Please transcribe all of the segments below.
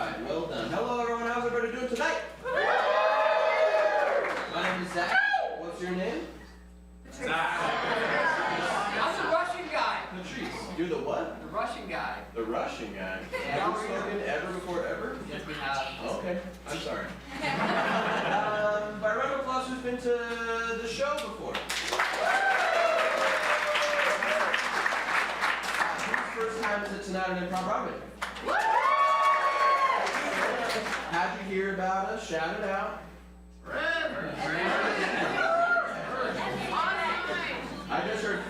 right, well done. Hello everyone, how's everybody doing tonight? My name is Zach. What's your name? Zach. I'm the Russian guy. Patrice. You're the what? The Russian guy. The Russian guy? Yeah. Have you spoken ever before ever? Yes, we have. Okay, I'm sorry. By round of applause, who's been to the show before? Whose first time is it tonight on ImprovBroadway? How'd you hear about us? Shout it out. I just heard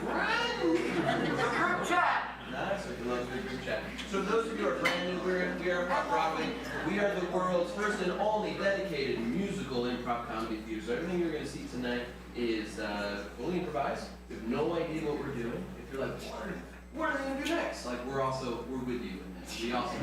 Group chat. nice, we love the group chat. So for those of you who are brand new, we are ImprovBroadway. We are the world's first and only dedicated musical improv comedy theater. So everything you're going to see tonight is fully improvised. We have no idea what we're doing. If you're like, what are they going to do next? Like we're with you in this. We also.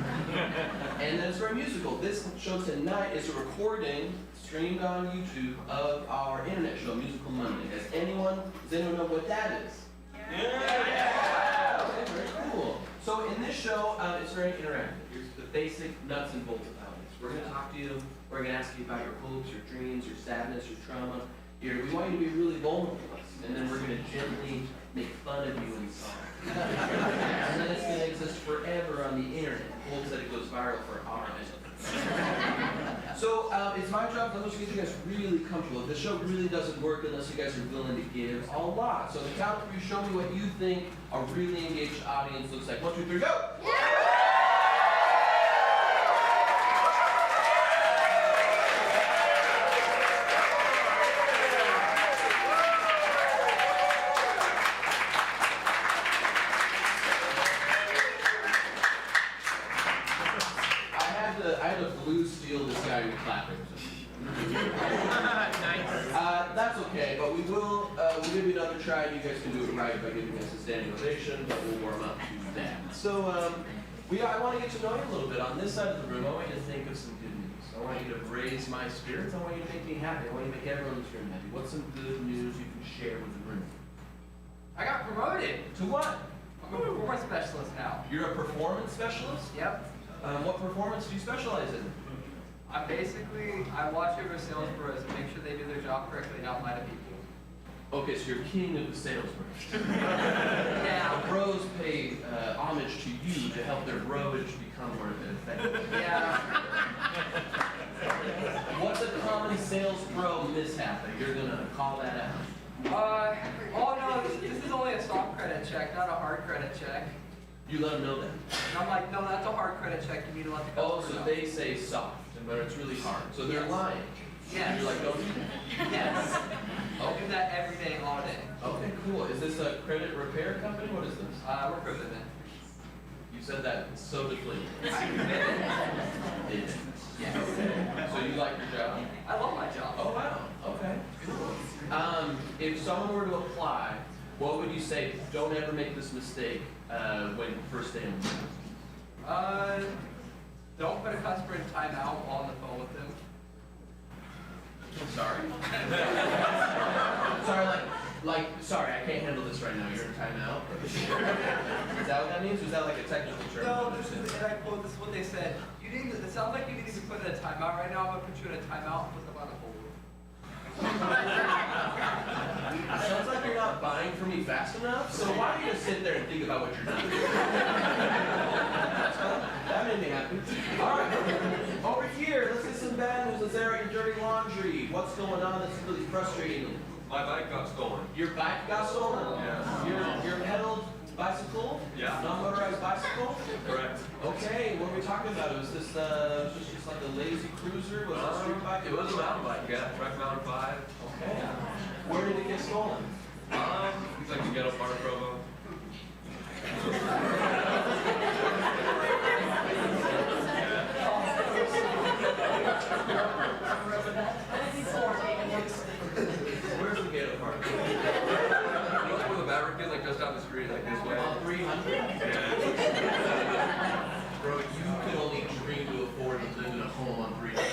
And then it's for a musical. This show tonight is a recording streamed on YouTube of our internet show, Musical Monday. Does anyone know what that is? Yeah. Okay, very cool. So in this show, it's very interactive. Here's the basic nuts and bolts of how it is. We're going to talk to you. We're going to ask you about your hopes, your dreams, your sadness, your trauma. We want you to be really vulnerable with us. And then we're going to gently make fun of you in song. And then it's going to exist forever on the internet. Hopes that it goes viral for our end. So it's my job to get you guys really comfortable. The show really doesn't work unless you guys are willing to give a lot. So the count of you, show me what you think a really engaged audience looks like. 1, 2, 3, go! I had to blue steel this guy who clapping. That's okay, but we'll give you another try. You guys can do it right by giving us a standing ovation, but we'll warm up to that. So I want to get to know you a little bit. On this side of the room, I want you to think of some good news. I want you to raise my spirits. I want you to make me happy. I want you to make everyone in this room happy. What's some good news you can share with the room? I got promoted. To what? I'm a performance specialist now. You're a performance specialist? Yep. What performance do you specialize in? I watch over sales pros and make sure they do their job correctly and not lie to people. Okay, so you're king of the sales pros. Yeah. The pros pay homage to you to help their broage become more effective. Yeah. What's a common sales pro mishap that you're gonna call that out? Oh no, this is only a soft credit check, not a hard credit check. You let them know that. And I'm like, no, that's a hard credit check. You need to let the customer Oh, so know. they say soft, but it's really hard. So they're lying. Yes. And you're like, don't do that. Yes. I Okay. do that every day, all day. Okay, cool. Is this a credit repair company? What is this? We're Provo then. You said that so deflated. I admit it. It. Yes. Okay. So you like your job? I love my job. Oh wow. Okay. Cool. If someone were to apply, what would you say? Don't ever make this mistake when first day on the job. Don't put a customer in timeout on the phone with them. Sorry. Sorry, I can't handle this right now. You're in timeout. Is that what that means? Or is that like a technical term? No, this is what they said. It sounds like you need to be put in a timeout right now. I'm gonna put you in a timeout and put them on the hold. Sounds like you're not buying from me fast enough, so why don't you just sit there and think about what you're doing? That made me happy. Alright, over here, let's get some bad news. Let's air out your dirty laundry. What's going on that's really frustrating you? My bike got stolen. Your bike got stolen? Yeah. Your pedaled bicycle? Yeah. Non-motorized bicycle? Correct. Okay, what were we talking about? Was this just like a lazy cruiser? Was it a street bike? It was a mountain bike, yeah. Trek Mountain 5. Okay. Where did it get stolen? It's like the ghetto part of Provo. Where's the ghetto part? You know where the Maverick is, like just down the street, like this way? On 300? Yeah. Bro, you could only dream to afford to live in a home on 300.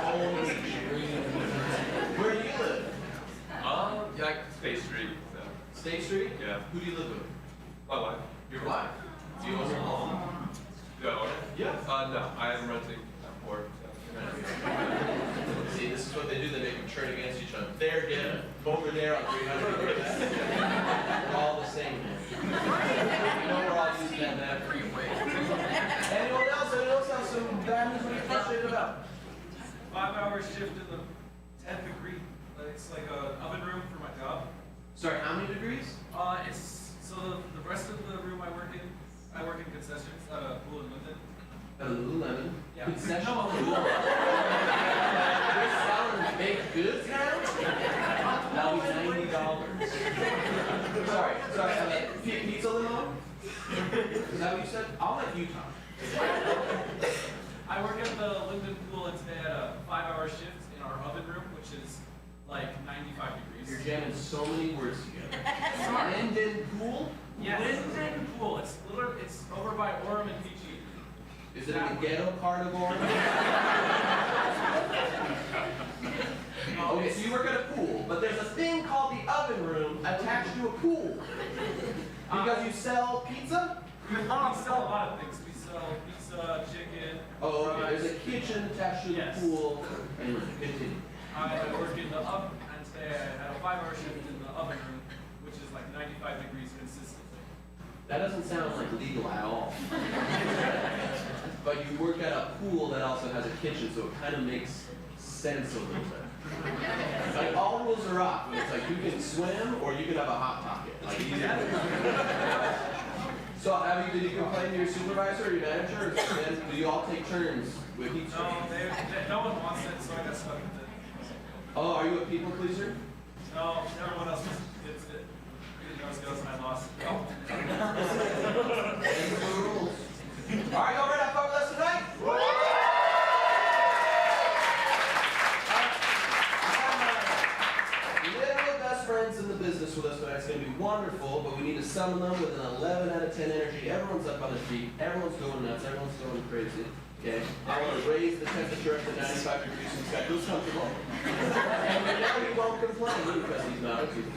Holy dream. Where do you live? Yeah, like State Street. So. State Street? Yeah. Who do you live with? My wife. Your wife? Do you own your home? No, Go. Yeah. No, I am renting. I'm poor. See, this is what they do. They make them turn against each other. There, get over there on 300 degrees. We're all the same, man. You know we're all using that map for you. Anyone else? Anyone else have some bad news? What are you frustrated about? 5-hour shift in the 10th degree. It's like an oven room for my job. Sorry, how many degrees? It's so the rest of the room I work in concessions at a pool in London. Lululemon. Yeah. Concession. No. You're selling baked goods now? That'll be $90. Sorry. Pizza limo? Is that what you said? I'll let you talk. I work at the Linden pool and today at a 5-hour shift in our oven room, which is like 95 degrees. You're jamming so many words together. Linden Pool? Yes. Linden pool. It's over by Orem and Fiji. Is it in the ghetto part of Oregon? Okay, so you work at a pool, but there's a thing called the oven room attached to a pool. Because you sell pizza? We sell a lot of things. We sell pizza, chicken. Oh, okay. fries. There's a kitchen attached to the Yes. pool. Anyway, continue. I work in the oven, and today I had a 5-hour shift in the oven room, which is like 95 degrees consistently. That doesn't sound like legal at all. But you work at a pool that also has a kitchen, so it kind of makes sense a little bit. Like all rules are off. It's like you can swim or you can have a hot pocket. Like either. So did you complain to your supervisor or your manager? Or do you all take turns with each other? No one wants it, so I got stuck with it. Oh, are you a people pleaser? No, everyone else gets it. Goes and I lost. No. Those are the rules. All right, y'all ready to have fun with us tonight? Little best friends in the business with us tonight. It's going to be wonderful, but we need to summon them with an 11 out of 10 energy. Everyone's up on their feet. Everyone's going nuts. Everyone's going crazy. Okay? I want to raise the temperature up to 95 degrees so this guy feels comfortable. And right now he won't complain because he's not a people.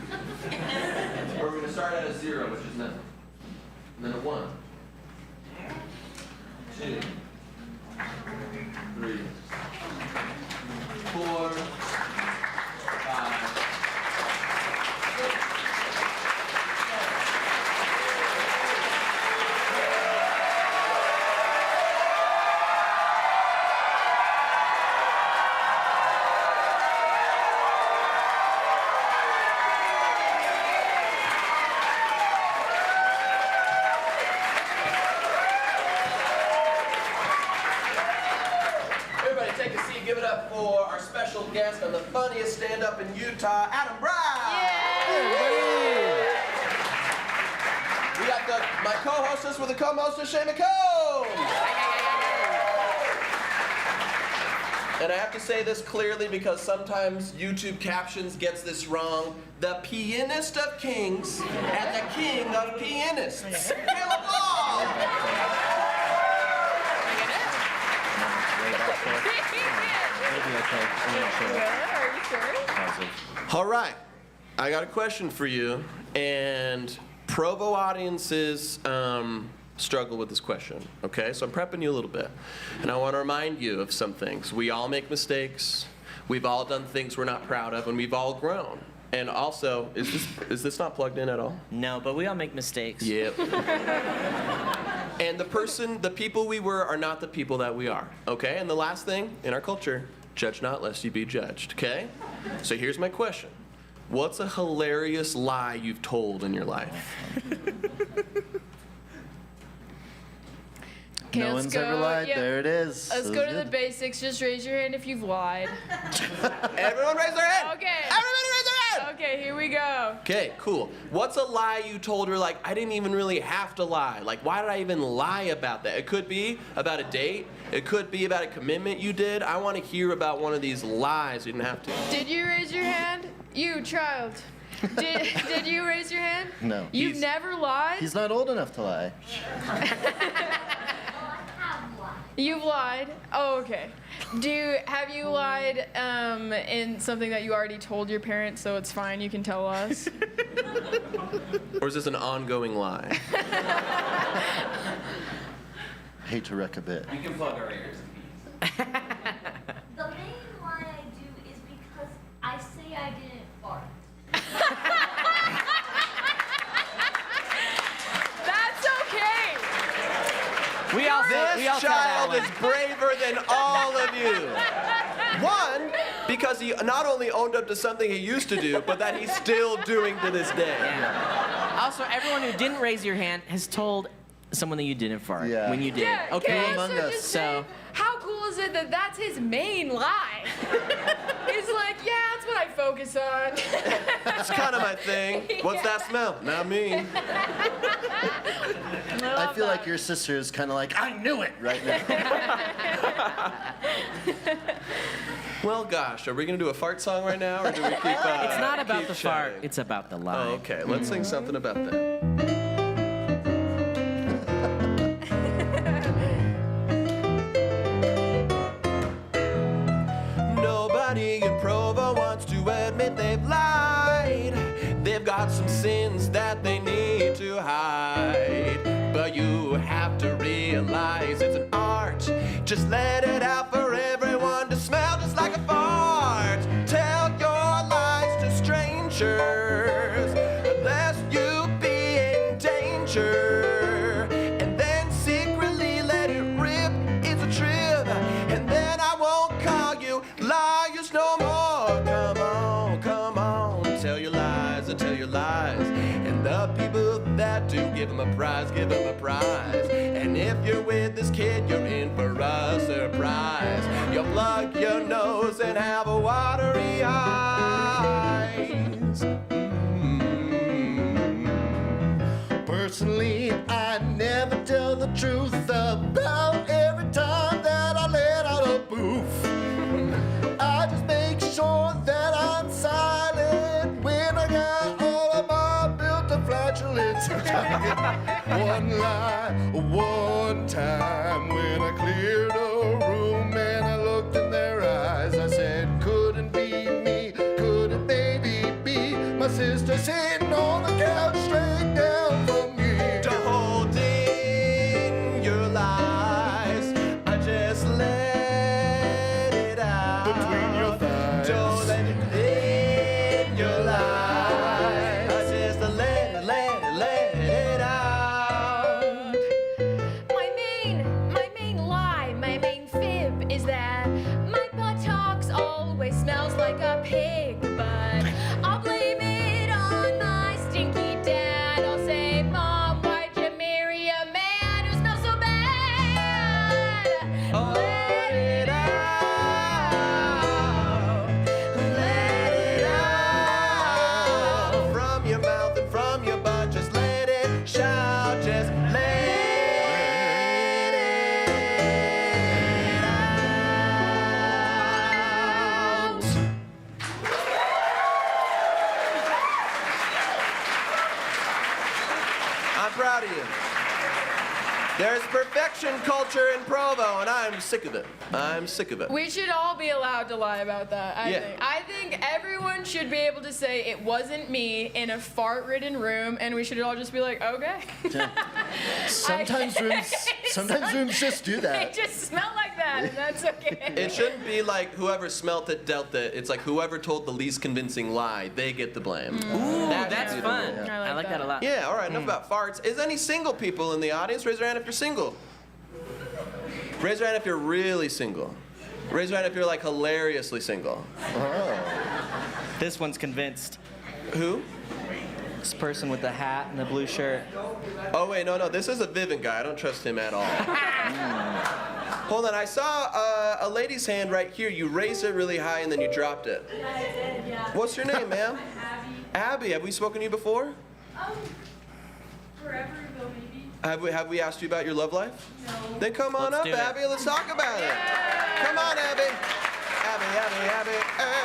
We're going to start at a 0, which is nothing. And then a 1. 2, 3, 4, 5, 6, 7. Take a seat, give it up for our special guest and the funniest stand-up in Utah, Adam Brown. We got my co-hostess with the co-hostess, Shay McComb. And I have to say this clearly because sometimes YouTube captions gets this wrong. The pianist of kings and the king of pianists, Caleb Long. All right, I got a question for you, and Provo audiences struggle with this question, okay? So I'm prepping you a little bit, and I want to remind you of some things. We all make mistakes. We've all done things we're not proud of, and we've all grown. And also, is this not plugged in at all? No, but we all make mistakes. Yep. And the people we were are not the people that we are, okay? And the last thing in our culture, judge not lest you be judged, okay? So here's my question. What's a hilarious lie you've told in your life? Okay, no let's one's go. ever lied. Yep. There it is. Let's That go was to the good. basics. Just raise your hand if you've lied. Everyone raise their hand. Okay. Everybody raise their hand. Okay, here we go. Okay, cool. What's a lie you told her, like, I didn't even really have to lie? Like, why did I even lie about that? It could be about a date. It could be about a commitment you did. I want to hear about one of these lies you didn't have to. Did you raise your hand? You, child. Did you raise your hand? No. You've never lied? He's not old enough to lie. You've lied? Oh, okay. Have you lied in something that you already told your parents, so it's fine, you can tell us? Or is this an ongoing lie? hate to wreck a bit. We can plug our ears. The main lie I do is because I say I didn't fart. That's okay. This child is braver than all of you. One, because he not only owned up to something he used to do, but that he's still doing to this day. Yeah. Also, everyone who didn't raise your hand has told someone that you didn't fart Yeah. when you did. Yeah, Okay. can I Among also us. just say, how cool is it that that's his main lie? He's like, yeah, that's what I focus on. That's kind of my thing. What's that smell? Not me. I feel like your sister is kind of like, I knew it right now. Well, gosh, are we gonna do a fart song right now, or do we keep? It's not about keep the fart. chatting? It's about the lie. Oh, okay. Let's sing something about that. Nobody in Provo wants to admit they've lied. They've got some sins that they need to hide. But you have to realize it's an art. Just let it out for everyone to smell just like a fart. Tell your lies to strangers, lest you be in danger. And then secretly let it rip. It's a trip. And then I won't call you liars no more. Come on, tell your lies and tell your lies. And the people that do, give them a prize, give them a prize. And if you're with this kid, you're in for a surprise. You'll plug your nose and have a watery eyes. Personally, I never tell the truth about every time that I let out a boof. I just make sure that I'm silent when I got all of my built-up flatulence. One lie, one time when I cleared a room and I looked in their eyes. I said, couldn't be me, could it maybe be my sister sitting on the couch straight down from me? To hold in your lies, I just let it out. Between your thighs. Don't let it in your lies. I just let it out. My main lie, my main fib is that my buttocks always smells like a pig, but I'll blame it on my stinky dad. I'll say, Mom, why'd you marry a man who smells so bad? Let it out. Let it out. From your mouth and from your butt, just let it shout. Just let it out. I'm proud of you. There's perfection culture in Provo, and I'm sick of it. I'm sick of it. We should all be allowed to lie about that, Yeah. I think everyone should be able to say it wasn't me in a fart-ridden room, and we should all just be like, okay. Sometimes rooms just do They that. just smell like that, and that's okay. It shouldn't be like whoever smelt it dealt it. It's like whoever told the least convincing lie, they get the blame. Ooh, That that's should be the fun. rule. I like I like that that. a lot. Yeah, all right, enough about farts. Is any single people in the audience? Raise your hand if you're single. Raise your hand if you're really single. Raise your hand if you're like hilariously single. This one's convinced. Who? This person with the hat and the blue shirt. Oh wait, no, this is a Vivint guy. I don't trust him at all. Hold on, I saw a lady's hand right here. You raised it really high and then you dropped it. Yeah, I did, yeah. What's your name, ma'am? Abby. Abby, have we spoken to you before? Forever ago, maybe. Have we asked you about your love life? No. Then come on Let's up, do it. Abby. Let's talk about it. Come on, Abby. Abby.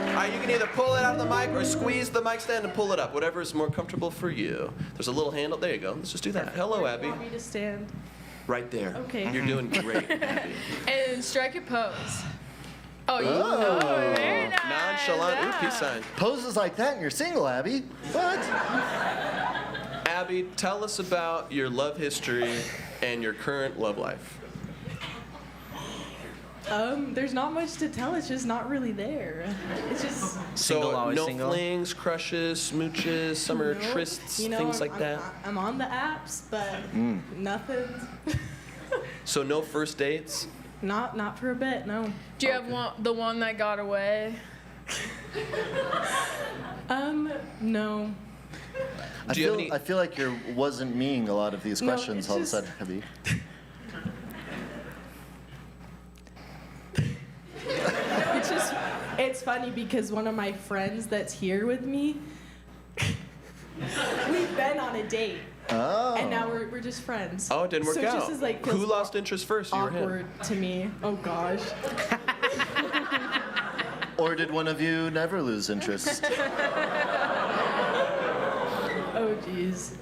All right, you can either pull it out of the mic or squeeze the mic stand and pull it up, whatever is more comfortable for you. There's a little handle. There you go. Let's just do that. Hello, Abby. Want me to stand? Right there. Okay. You're doing great, Abby. And strike a pose. Oh, Oh. very nice. Nonchalant. Ooh, peace sign. Poses like that and you're single, Abby. What? Abby, tell us about your love history and your current love life. There's not much to tell. It's just not really there. It's just Single, So always no single? flings, crushes, smooches, summer Nope. trysts, You know, things like that. I'm on the apps, but nothing. So no first dates. Not for a bit. No. Do you have the one that got away? No. Do you have any- I feel like you wasn't meaning a lot of these No, questions it's all of a just- sudden, Abby. It's funny because one of my friends that's here with me, we've been on a date. Oh. And now we're just friends. Oh, it didn't work so out. It just is, like, Who feels lost interest first? You or him? awkward to me. Oh gosh. Or did one of you never lose interest? Oh jeez.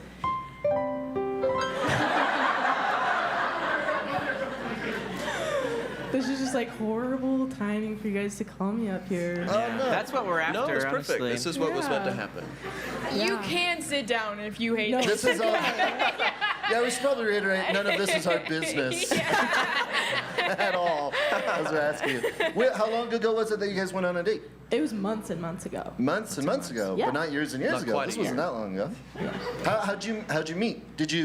This is just like horrible timing for you guys to call me up here. Oh, no. That's what we're after, No, it's perfect. honestly. This is what was meant to Yeah. happen. You Yeah. can sit down if you hate No. it. This is all. Yeah, we should probably reiterate. None of this is our business at all. As we're asking you. Wait, how long ago was it that you guys went on a date? It was months and months ago. Months and months ago, Yeah. but not years and years Not ago. quite a This wasn't year. that long ago. How'd you meet?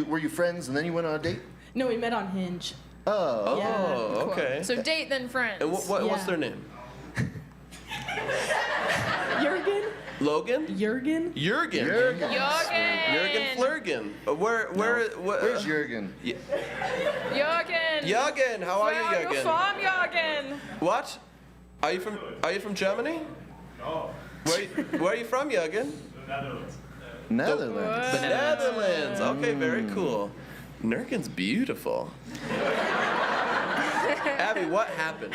Were you friends and then you went on a date? No, we met on Hinge. Oh. Oh, Yeah. okay. So date then friends. And what's Yeah. their name? Jurgen? Logan? Jurgen. Jurgen. Jorgen. Jurgen Flurgen. Where's Jurgen? Jorgen. Jurgen, how are you, Where are you Jurgen? from, Jorgen? What? Are you from Germany? No, Where are you from, Jurgen? the Netherlands. Netherlands. The Netherlands. Okay, very cool. Jurgen's beautiful. Abby, what happened?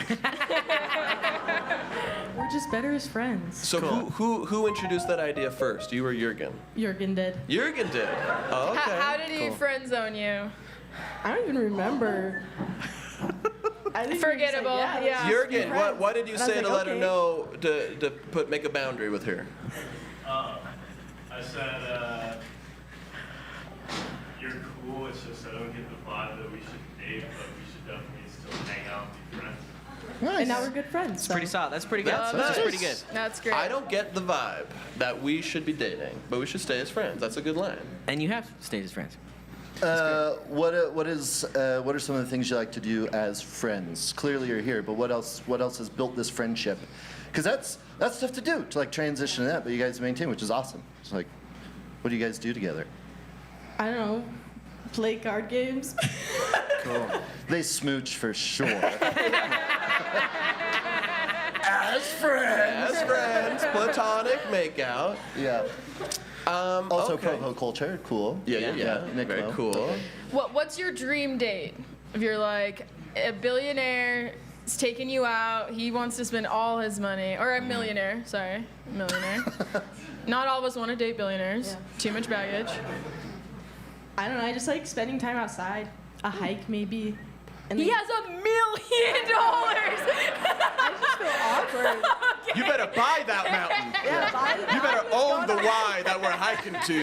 We're just better as friends. So who introduced that idea first? You or Jurgen? Jurgen did. Jurgen did. Oh, okay. How did he Cool. friend zone you? I don't even remember. I think we just, Forgettable, like, let's yeah. just be Jurgen, friends. what did you And I was say to like, let her okay. know to make a boundary with her? I said, you're cool, it's just I don't get the vibe that we should date, but we should definitely still hang out and be friends. Nice. And now we're good friends. It's pretty solid. That's pretty good. That's That's nice. pretty good. That's great. I don't get the vibe that we should be dating, but we should stay as friends. That's a good line. And you have stayed as friends. What are some of the things you like to do as friends? Clearly you're here, but what else has built this friendship? Because that's tough to do, to like transition to that, but you guys maintain, which is awesome. It's like, what do you guys do together? I don't know. Play card games. Cool. They smooch for sure. As friends. As friends, platonic makeout. Yeah. Also okay. Provo culture, cool. Yeah. Nick Very Lowe. cool. What's your dream date? If you're like a billionaire is taking you out, he wants to spend all his money, or a millionaire, sorry, millionaire. Not all of us want to date billionaires. Yeah. Too much baggage. I don't know. I just like spending time outside. A hike maybe. And He then- has $1 million. I just feel awkward. You better buy that mountain. Yeah, buy the You better mountain, own go the to- Y that we're hiking to.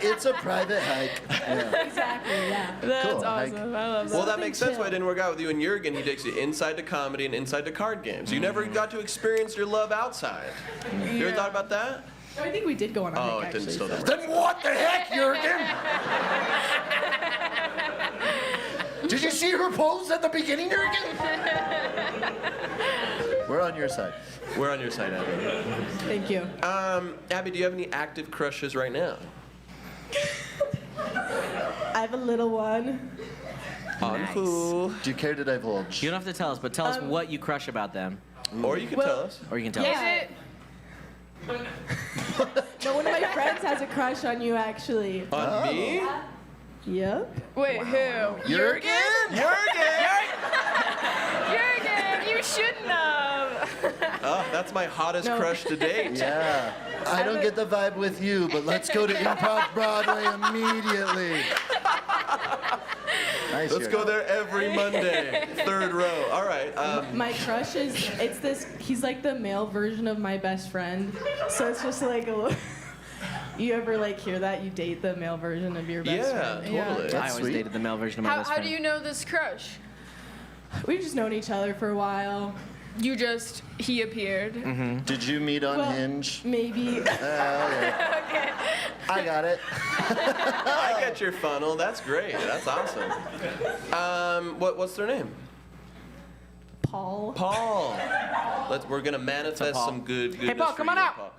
It's a private hike. Yeah. Exactly. Yeah. That's Cool, hike. awesome. I love that. Well, that Something makes sense why it chill. didn't work out with you and Jurgen. He takes you inside to comedy and inside to card games. You never got to experience your love outside. You ever thought about that? No, I think we did go on a hike Oh, it actually. didn't still so- work. Then what the heck, Jurgen? Did you see her pose at the beginning, Jurgen? We're on your side. We're on your side, Abby. Thank you. Abby, do you have any active crushes right now? I have a little one. On who? Do you care to divulge? You don't have to tell us, but tell us what you crush about them. Or you can Well- tell us. Or you can tell Is us. it? No, one of my friends has a crush on you actually. On me? Yep. Wait, who? Jurgen? Jurgen! Jurgen, you shouldn't have. Oh, that's my hottest No. crush to date. Yeah. I don't get the vibe with you, but let's go to ImprovBroadway immediately. Nice, Let's go Jurgen. there every Monday. Third row. All right. My crush is, it's this, he's like the male version of my best friend. So it's just like a little, You ever like hear that you date the male version of your best friend? Totally. That's I always sweet. dated the male version of my best How friend. do you know this crush? We've just known each other for a while. He appeared. Did you meet on Well, Hinge? Maybe. Okay. I got it. I get your funnel. That's great. That's awesome. What's their name? Paul. Paul. We're gonna manifest Paul. some good goodness. Hey, Paul, for come on you, out. Paul.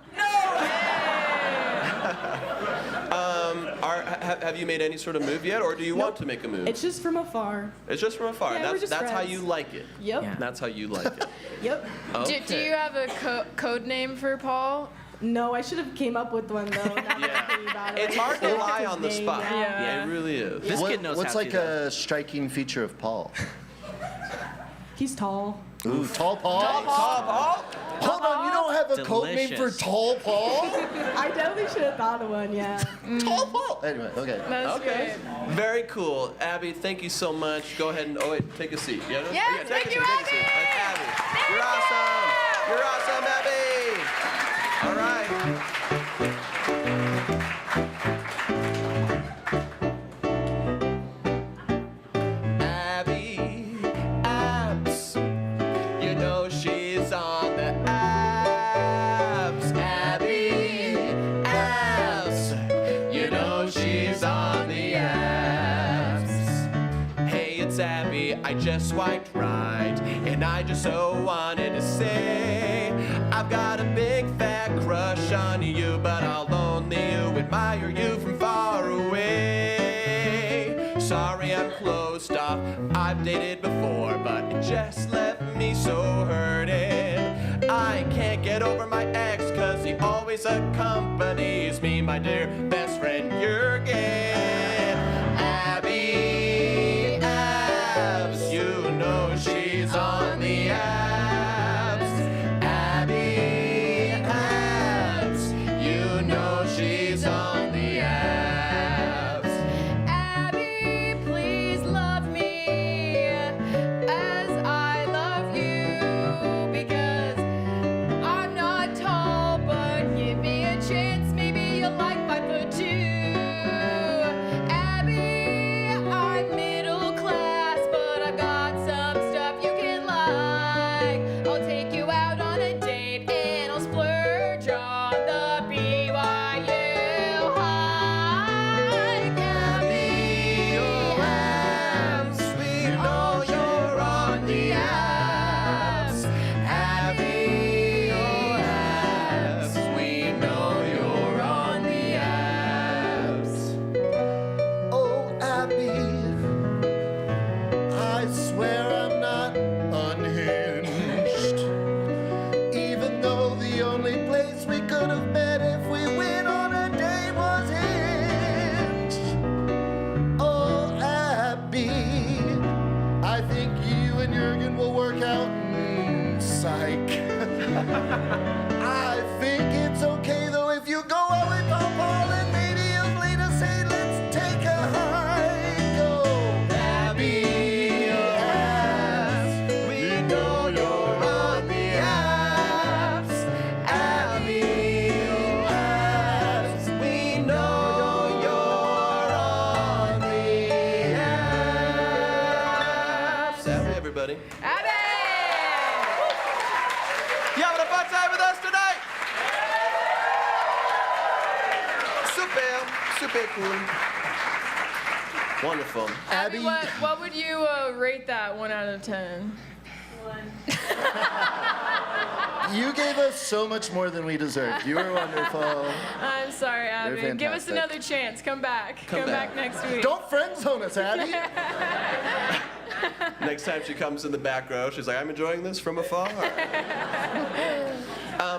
Have you made any sort of move yet, or do you want to make a move? It's just from afar. It's just from afar. Yeah, we're just that's how friends. you like it. Yep. Yeah. That's how you like it. Yep. Okay. Do you have a code name for Paul? No, I should have came up with one though. Now that I'm Yeah. thinking about it. It's hard to What's lie his on the name spot. now? Yeah. It really is. This kid knows What's how like to. though. a striking feature of Paul? He's tall. Ooh, Tall Paul? Paul? Hold on, you don't have a code name for Delicious. Tall Paul? I definitely should have thought of one. Yeah. Tall Paul. Anyway, okay. That's Okay. great. Very cool. Abby, thank you so much. Go ahead and, take a seat. Yeah, Yes, take thank a seat, you, take a seat. That's Abby. You're awesome. You're awesome, Abby. All right. Abby, abs. You know she's on the abs. Abby, abs. You know she's on the abs. Hey, it's Abby. I just swiped right, and I just so wanted to say I've got a big fat crush on you, but I'll only admire you from far away. Sorry, I'm closed off. I've dated before, but it just left me so hurting. I can't get over my ex, cause he always accompanies me, my dear best friend Jurgen. Abby, abs, you know she's on the abs. Abby, abs, you know she's on the abs. Abby, please love me as I love you, because I'm not tall, but give me a chance. Maybe you'll like 5'2". Abby, I'm middle class, but I've got some stuff you can like. I'll take you out on a date and I'll splurge on the BYU hike. Abby, abs, we know you're on the abs. Abby, abs, we know you're on the abs. Oh, Abby, I swear I'm not unhinged. Even though the only place we could have met if we went on a date was Hinge. Oh, Abby, I think you and Jurgen will work out. Psych. I think it's okay though if you go out with Paul and maybe you'll later say let's take a hike. Oh, Abby, abs, we know you're on the abs. Abby, abs, we know you're on the abs. Abby, everybody. Abby! You having a fun time with us tonight? Super cool. Wonderful. Abby, Abby- what would you rate that 1 out of 10? You gave us so much more than we deserved. You were wonderful. I'm sorry, Abby. Give us fantastic. another chance. Come back. Come back back. next week. Don't friend zone us, Abby. Next time she comes in the back row, she's like, I'm enjoying this from afar.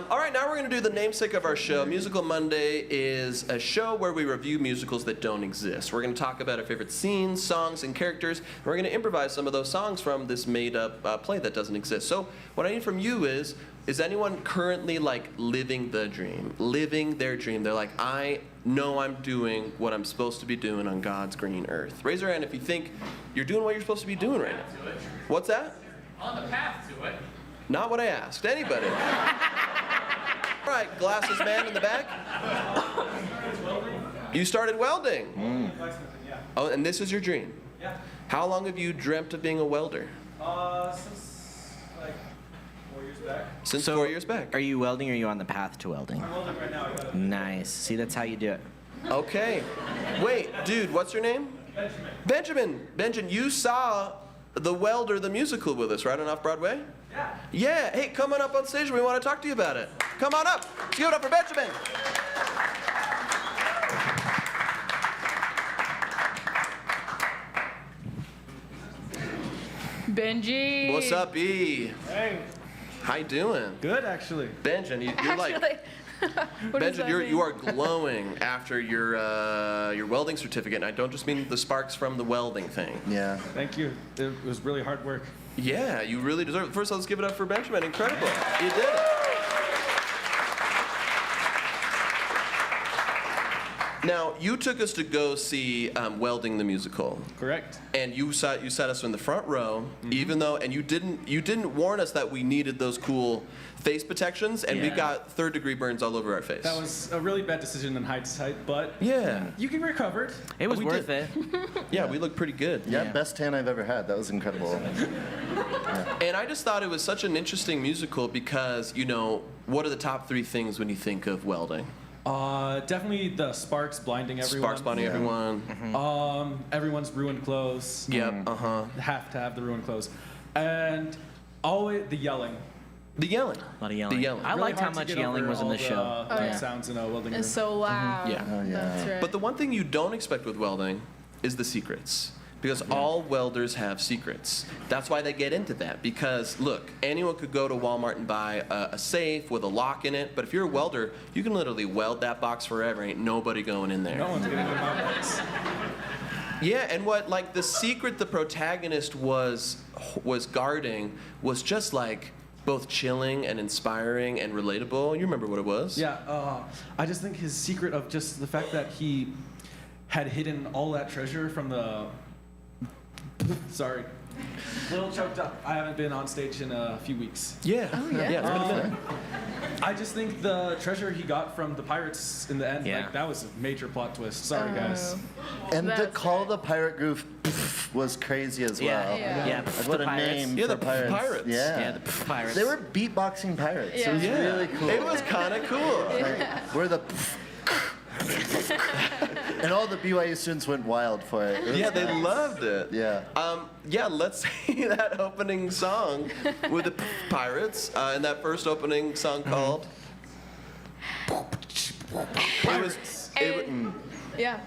All right, now we're going to do the namesake of our show. Musical Monday is a show where we review musicals that don't exist. We're going to talk about our favorite scenes, songs, and characters. And we're going to improvise some of those songs from this made-up play that doesn't exist. So what I need from you is anyone currently like living the dream, living their dream? They're like, I know I'm doing what I'm supposed to be doing on God's green earth. Raise your hand if you think you're doing what you're supposed to be doing right now. What's that? On the path to it. Not what I asked. Anybody? All right, glasses man in the back. You started welding. Yeah. Oh, and this is your dream. Yeah. How long have you dreamt of being a welder? Since like 4 years back. Since So, 4 years back. Are you welding or are you on the path to welding? I'm welding right now. I got it. Nice. See, that's how you do it. Okay. Wait, dude, what's your name? Benjamin. Benjamin, you saw The Welder, the musical with us, right on Off-Broadway? Yeah. Yeah. Hey, come on up on stage. We want to talk to you about it. Come on up. Let's give it up for Benjamin. Benji. What's up, E? Hey, How you doing? good actually. Benjamin, you're like... What does Benjamin, that you mean? are glowing after your welding certificate, and I don't just mean the sparks from the welding thing. Yeah. Thank you. It was really hard work. Yeah, you really deserve it. First, let's give it up for Benjamin. Incredible. You did it. Now, you took us to go see Welding the musical, Correct. and you sat us in the front row, even though, and you didn't warn us that we needed those cool face protections, and we Yeah. got third-degree burns all over our face. That was a really bad decision in hindsight, but Yeah. you can recover it. It was We worth did. it. Yeah, we look pretty good. Yeah, best tan I've ever had. That was incredible. And I just thought it was such an interesting musical because, you know, what are the top 3 things when you think of welding? Definitely the sparks blinding everyone. Sparks bonding everyone. Everyone's ruined clothes. Yep, uh-huh. Have to have the ruined clothes. And always the yelling. The yelling. A lot of yelling. The yelling. I Really liked how hard to much get yelling over was in all the show. the yeah. sounds in a welding room. It's so loud. Yeah. Oh, yeah. That's right. But the one thing you don't expect with welding is the secrets. Because all welders have secrets. That's why they get into that. Because, look, anyone could go to Walmart and buy a safe with a lock in it. But if you're a welder, you can literally weld that box forever. Ain't nobody going in there. No one's getting them out. Yeah, and what, like, the secret the protagonist was guarding was just, like, both chilling and inspiring and relatable. You remember what it was? Yeah, I just think his secret of just the fact that he had hidden all that treasure from the... Sorry. A little choked up. I haven't been on stage in a few weeks. Yeah. Oh, yeah? Yeah, it's been a minute. I just think the treasure he got from the pirates in the end, Yeah. like, that was a major plot twist. Sorry, guys. And to That's call right. the pirate group was crazy as well. Yeah. Yeah. Like, what the a pirates. name Yeah, for the pirates. pirates. Yeah. Yeah, the pirates. They were beatboxing pirates. It was Yeah. really cool. It was kind of cool. Like, we're the... and all the BYU students went wild for it. It was Yeah, they nice. loved it. Yeah. Yeah, let's see that opening song with the Pirates, and that first opening song called. It was. Yeah.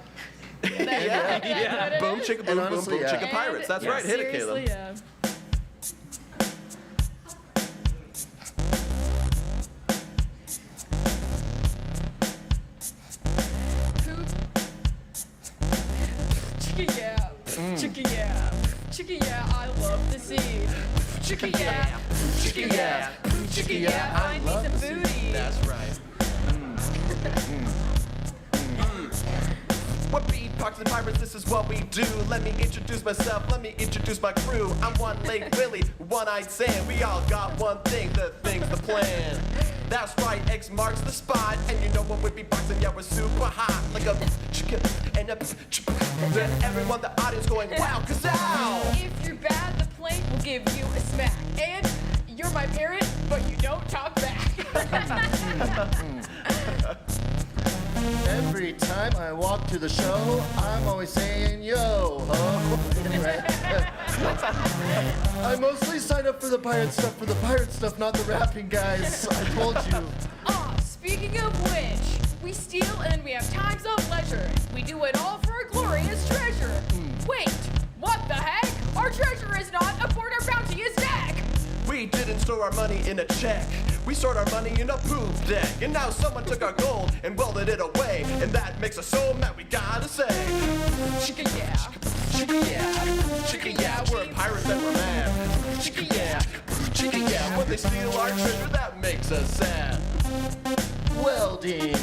Yeah. Boom, chicka, boom, boom, honestly, boom, yeah. chicka, Pirates. That's Yeah. right. Hit it, Seriously, Caleb. yeah. Chicken yeah, chicken yeah, chicken yeah, I love the sea. Chicken yeah, chicken yeah, chicken yeah, I need some booty. That's right. We're beatboxing pirates, this is what we do. Let me introduce myself, let me introduce my crew. I'm one-legged Willie, one-eyed Sam. We all got one thing, the thing's the plan. That's right, X marks the spot. And you know when we beatboxing, yeah, we're super hot. Like a chicken and a then everyone, the audience going, wow, kazow! If you're bad, the plane will give you a smack. And you're my parent, but you don't talk back. Every time I walk to the show, I'm always saying, yo, ho. I mostly sign up for the pirate stuff, not the rapping, guys. I told you. Speaking of which, we steal and then we have times of leisure. We do it all for a glorious treasure. Wait, what the heck? Our treasure is not aboard our bounteous neck. We didn't store our money in a check. We stored our money in a poop deck. And now someone took our gold and welded it away. And that makes us so mad, we gotta say. Chicken yeah, chicken yeah, Chicken yeah, we're pirates and we're mad. Chicken yeah, when they steal our treasure, that makes us sad. Welding. Wait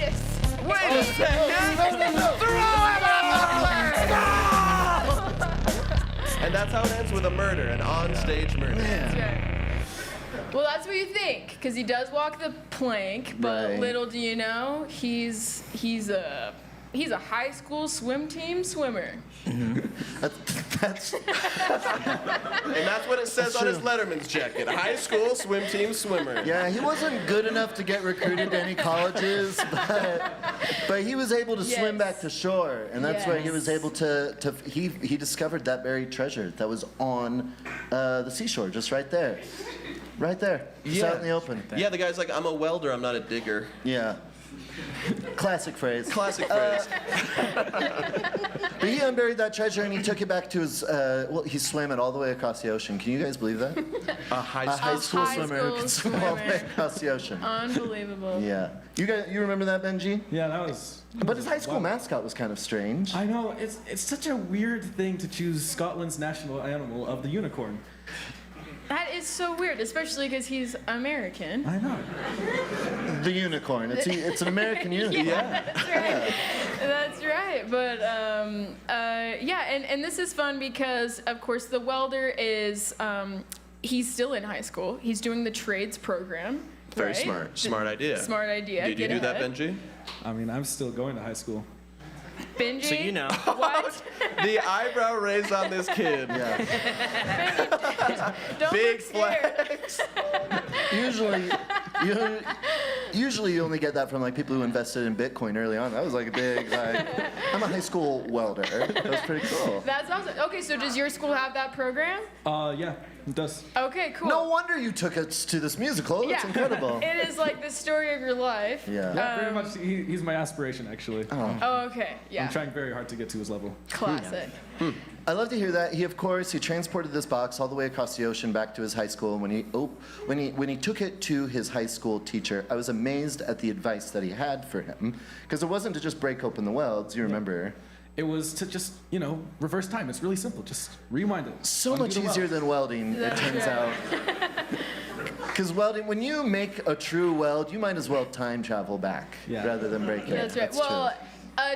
a second. Wait a second! No. Throw him out the plane! And that's how it ends with a murder, an on-stage murder. Well, that's what you think, because he does walk the plank, but Right. little do you know, he's a high school swim team swimmer. That's And that's what it says That's on his true. Letterman's jacket. High school swim team swimmer. yeah. He wasn't good enough to get recruited to any colleges, but he was able to swim Yes. back to shore, and that's where he was Yes. able to he discovered that buried treasure that was on the seashore, just right there, just out in the open. Yeah, the guy's like, I'm a welder, I'm not a digger. Yeah. Classic phrase. Classic phrase. But he unburied that treasure and he took it back to his, he swam it all the way across the ocean. Can you guys believe that? A high A high school. school swimmer who could swim all the way across the ocean. Unbelievable. Yeah. You remember that, Benji? Yeah, that was. But his high school mascot was kind of strange. I know, it's such a weird thing to choose Scotland's national animal of the unicorn. That is so weird, especially because he's American. I know. The unicorn. It's an American unicorn. Yeah, that's right. That's right. But and this is fun because, of course, the welder is he's still in high school. He's doing the trades program. Very right? smart. Smart idea. Smart idea. Did you Get do that, ahead. Benji? I mean, I'm still going to high school. Benji? So you know. What? The eyebrow raised on this kid. Yeah. Don't Big look scared. flex. Usually you only get that from like people who invested in Bitcoin early on. That was like a big I'm a high school welder. That was pretty cool. That's awesome. Okay, so does your school have that program? Yeah, it does. Okay, cool. No wonder you took us to this musical. That's Yeah. incredible. It is like the story of your life. Yeah. Yeah, pretty much. He's my aspiration, actually. Oh, okay. Yeah. I'm trying very hard to get to his level. Classic. I love to hear that. He transported this box all the way across the ocean back to his high school. And when he took it to his high school teacher, I was amazed at the advice that he had for him, because it wasn't to just break open the welds. You remember? It was to just, reverse time. It's really simple. Just rewind it. So Undo much the weld. easier than welding, it That's turns right. out. Because welding, when you make a true weld, you might as well time travel back rather than break it. That's right. That's Well,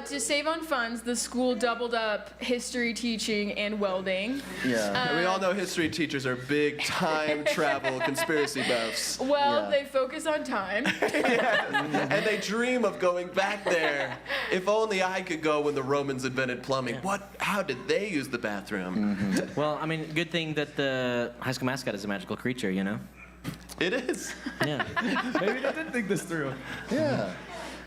to save on funds, the school doubled up history teaching and welding. true. Yeah. And we all know history teachers are big time travel conspiracy buffs. Well, Yeah. they focus on time. And they dream of going back there. If only I could go when the Romans invented plumbing. How did they use the bathroom? Well, I mean, good thing that the high school mascot is a magical creature, you know? It is. Yeah. Maybe they did think this through. Yeah.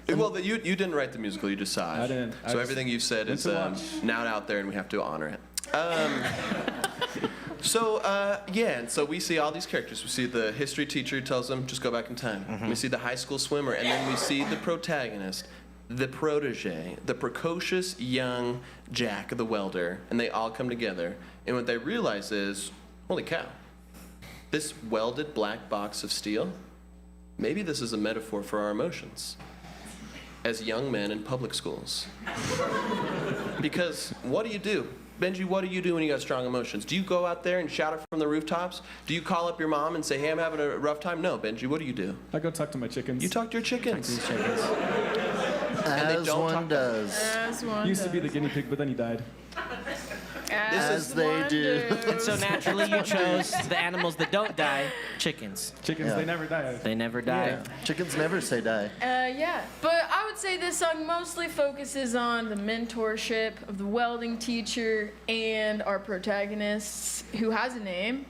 Well, you didn't write the musical, you just saw it. I didn't. I So just everything you've said went is to watch. now out there and we have to honor it. And so we see all these characters. We see the history teacher who tells them, just go back in time. We see the high school swimmer, and then we see the protagonist, the protege, the precocious young Jack the welder, and they all come together. And what they realize is, holy cow, this welded black box of steel, maybe this is a metaphor for our emotions as young men in public schools. Because what do? Benji, what do you do when you got strong emotions? Do you go out there and shout it from the rooftops? Do you call up your mom and say, hey, I'm having a rough time? No, Benji, what do you do? I go talk to my chickens. You talk to your chickens. As don't one talk does. As one Used to be the does. guinea pig, but then he died. As they do. And so naturally you chose the animals that don't die, chickens. Chickens, Yeah. they never die. They never die. Yeah. Chickens never say die. Yeah, but I would say this song mostly focuses on the mentorship of the welding teacher and our protagonist, who has a name,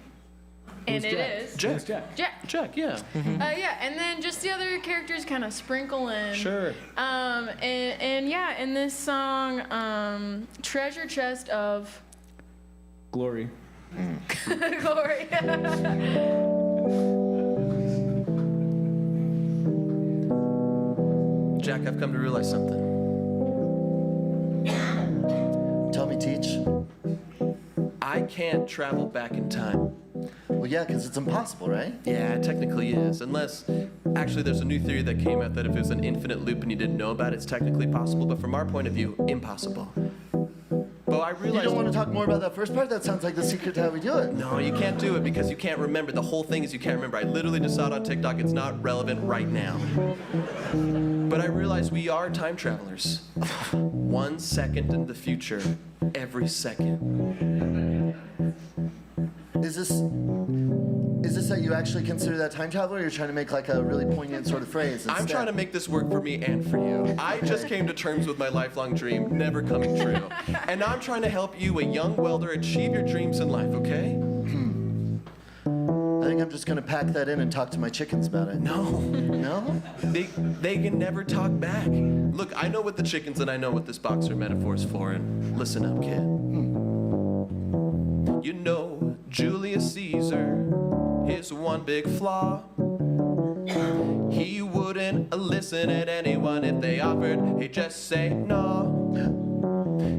and Who's it Jack? is Jack. Who's Jack? Jack. Jack, yeah. Yeah, and then just the other characters kind of sprinkle in. Sure. And yeah, in this song, Treasure Chest of Glory. Glory. Jack, I've come to realize something. Tell me, teach. I can't travel back in time. Well, yeah, because it's impossible, right? Yeah, it technically is. Unless, actually, there's a new theory that came out that if it was an infinite loop and you didn't know about it, it's technically possible. But from our point of view, impossible. But I You realized. don't want to talk more about that first part? That sounds like the secret to how we do it. No, you can't do it because you can't remember. The whole thing is you can't remember. I literally just saw it on TikTok. It's not relevant right now. But I realized we are time travelers. 1 second in the future every second. Is this that you actually consider that time travel, or you're trying to make like a really poignant sort of phrase instead? I'm trying to make this work for me and for you. I just came to terms with my lifelong dream never coming true. And now I'm trying to help you, a young welder, achieve your dreams in life, okay? I think I'm just gonna pack that in and talk to my chickens about it. No. No? They can never talk back. Look, I know what the chickens and I know what this box are metaphors for, and listen up, kid. You know, Julius Caesar, his one big flaw. He wouldn't listen at anyone if they offered, he'd just say no.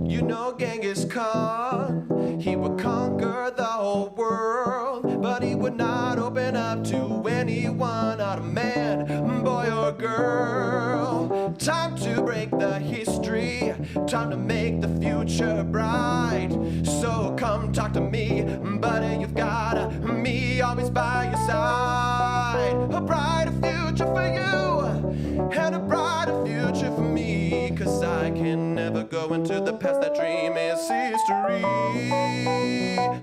You know Genghis Khan, he would conquer the whole world, but he would not open up to anyone, not a man, boy or girl. Time to break the history, time to make the future bright. So come talk to me, buddy, you've got me always by your side. A brighter future for you, and a brighter future for me, 'cause I can never go into the past, that dream is history.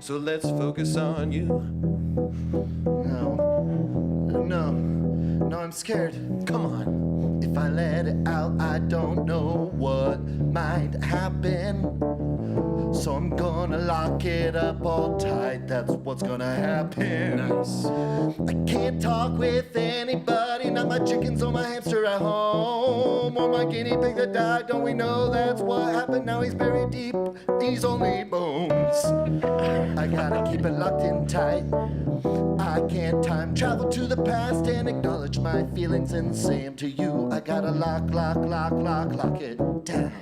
So let's focus on you. No, I'm scared. Come on. If I let it out, I don't know what might happen. So I'm gonna lock it up all tight, that's what's gonna happen. Nice. I can't talk with anybody, not my chickens or my hamster at home, or my guinea pig that died. Don't we know that's what happened? Now he's buried deep, these only bones. I gotta keep it locked in tight. I can't time travel to the past and acknowledge my feelings and say them to you. I gotta lock it down.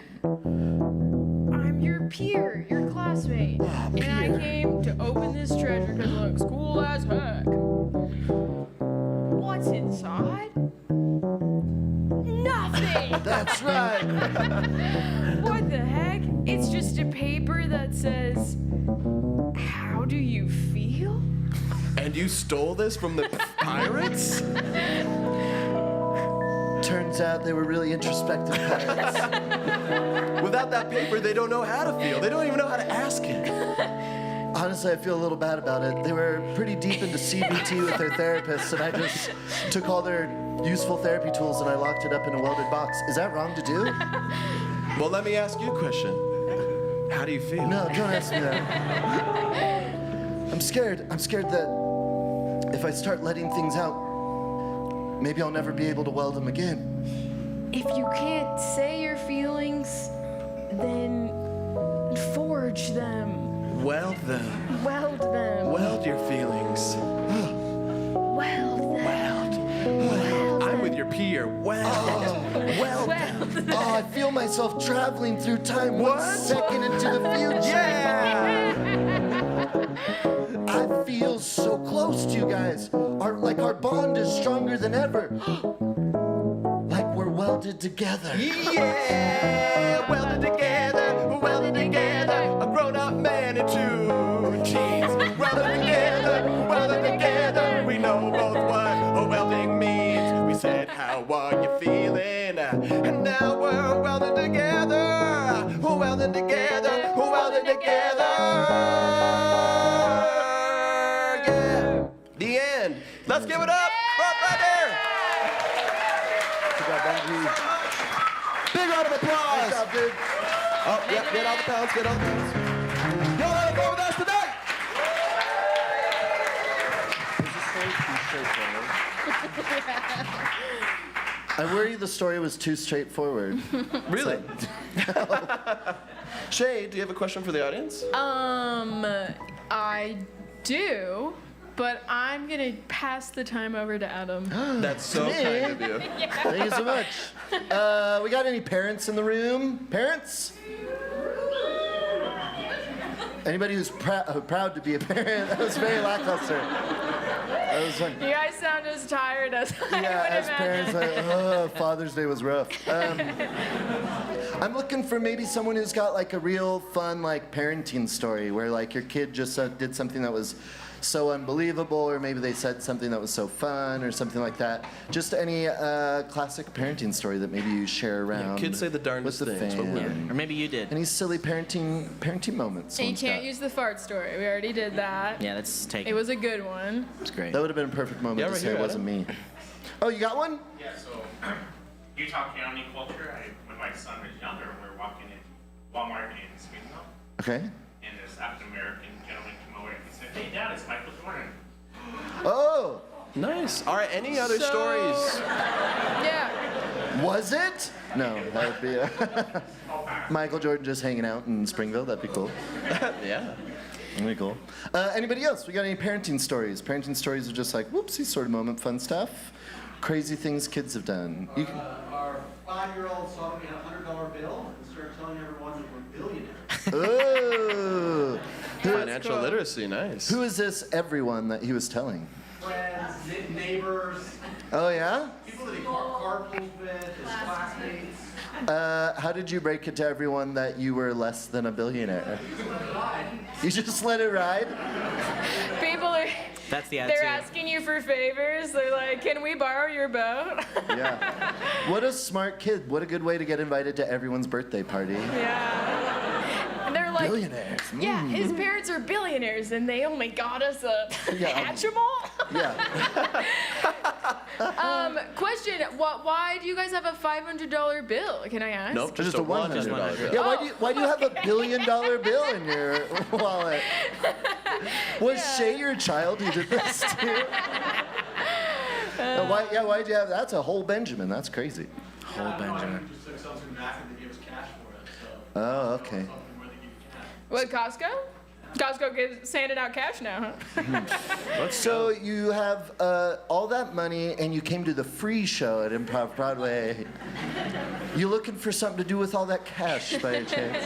I'm your peer, your classmate. And I came to open this treasure because it looks cool as heck. What's inside? Nothing! That's right. What the heck? It's just a paper that says, "How do you feel?" And you stole this from the pirates? Turns out they were really introspective pirates. Without that paper, they don't know how to feel. They don't even know how to ask it. Honestly, I feel a little bad about it. They were pretty deep into CBT with their therapists, and I just took all their useful therapy tools and I locked it up in a welded box. Is that wrong to do? Well, let me ask you a question. How do you feel? No, don't ask me that. I'm scared. I'm scared that if I start letting things out, maybe I'll never be able to weld them again. If you can't say your feelings, then forge them. Weld them. Weld them. Weld your feelings. Weld them. Weld. I'm with your peer. Weld. Weld them. Oh, I feel myself traveling through time What? 1 second into the future. Yeah! I feel so close to you guys. Our bond is stronger than ever. Like we're welded together. Yeah! Welded together. A grown-up man and two jeans. Welded together. We know both what welding means. We said, how are you feeling? And now we're welded together. Welded together. Yeah! The end. Let's give it up. Right there. Good job, Benji. Big round of applause. Good job, dude. Oh, yep, get all the pounds. Y'all have fun with us tonight. I worry the story was too straightforward. Really? Shay, do you have a question for the audience? I do, but I'm gonna pass the time over to Adam. That's so kind of you. Thank you so much. We got any parents in the room? Parents? Anybody who's proud to be a parent? That was very lackluster. That was fun. You guys sound as tired as I would Yeah, as imagine. parents, Father's Day was rough. I'm looking for maybe someone who's got like a real fun like parenting story where like your kid just did something that was so unbelievable, or maybe they said something that was so fun or something like that. Just any classic parenting story that maybe you share around. Kids say the darndest with the things. What would fam. Or maybe you did. Any silly parenting moments. And you one's can't got. use the fart story. We already did that. Yeah, let's take It was a good one. It's great. That would have been a perfect moment Yeah, to right say here, it wasn't me. Oh, you got one? Yeah, so Utah County culture, when my son was younger, we were walking in Walmart in Springfield, Okay. and this African-American gentleman came over and he said, "Hey, Dad, it's Michael Jordan." Oh, Nice. All right, any other stories? Yeah. was it? No, that would be Michael Jordan just hanging out in Springville. That'd be cool. Yeah. That'd be cool. Anybody else? We got any parenting stories? Parenting stories are just like whoopsie sort of moment, fun stuff. Crazy things kids have done. You can, Our 5-year-old saw me a $100 bill and started telling everyone that we're billionaires. oh. Financial literacy, nice. Who is this everyone that he was telling? Friends, neighbors, Oh, yeah? people that he carpooled with, his classmates. How did you break it to everyone that you were less than a billionaire? You just let it ride? People are. That's the They're attitude. asking you for favors. They're like, "Can we borrow your boat?" Yeah. What a smart kid. What a good way to get invited to everyone's birthday party. Yeah. And they're like, Billionaires. "Yeah, his parents are billionaires, and they only got us a Yeah. Hatchimal." Yeah. Question: Why do you guys have a $500 bill? Can I ask? Nope, Just a $100 bill. Yeah, Oh, why do you have a $1 billion bill in your wallet? Was Shay your child who did this too? Why'd you have that's a whole Benjamin. That's crazy. Whole Benjamin. Just took something back and they gave us cash for it. So Oh, okay. something where they give you cash. What, Costco? Costco gives handing out cash now, huh? So you have all that money and you came to the free show at ImprovBroadway. You looking for something to do with all that cash by any chance?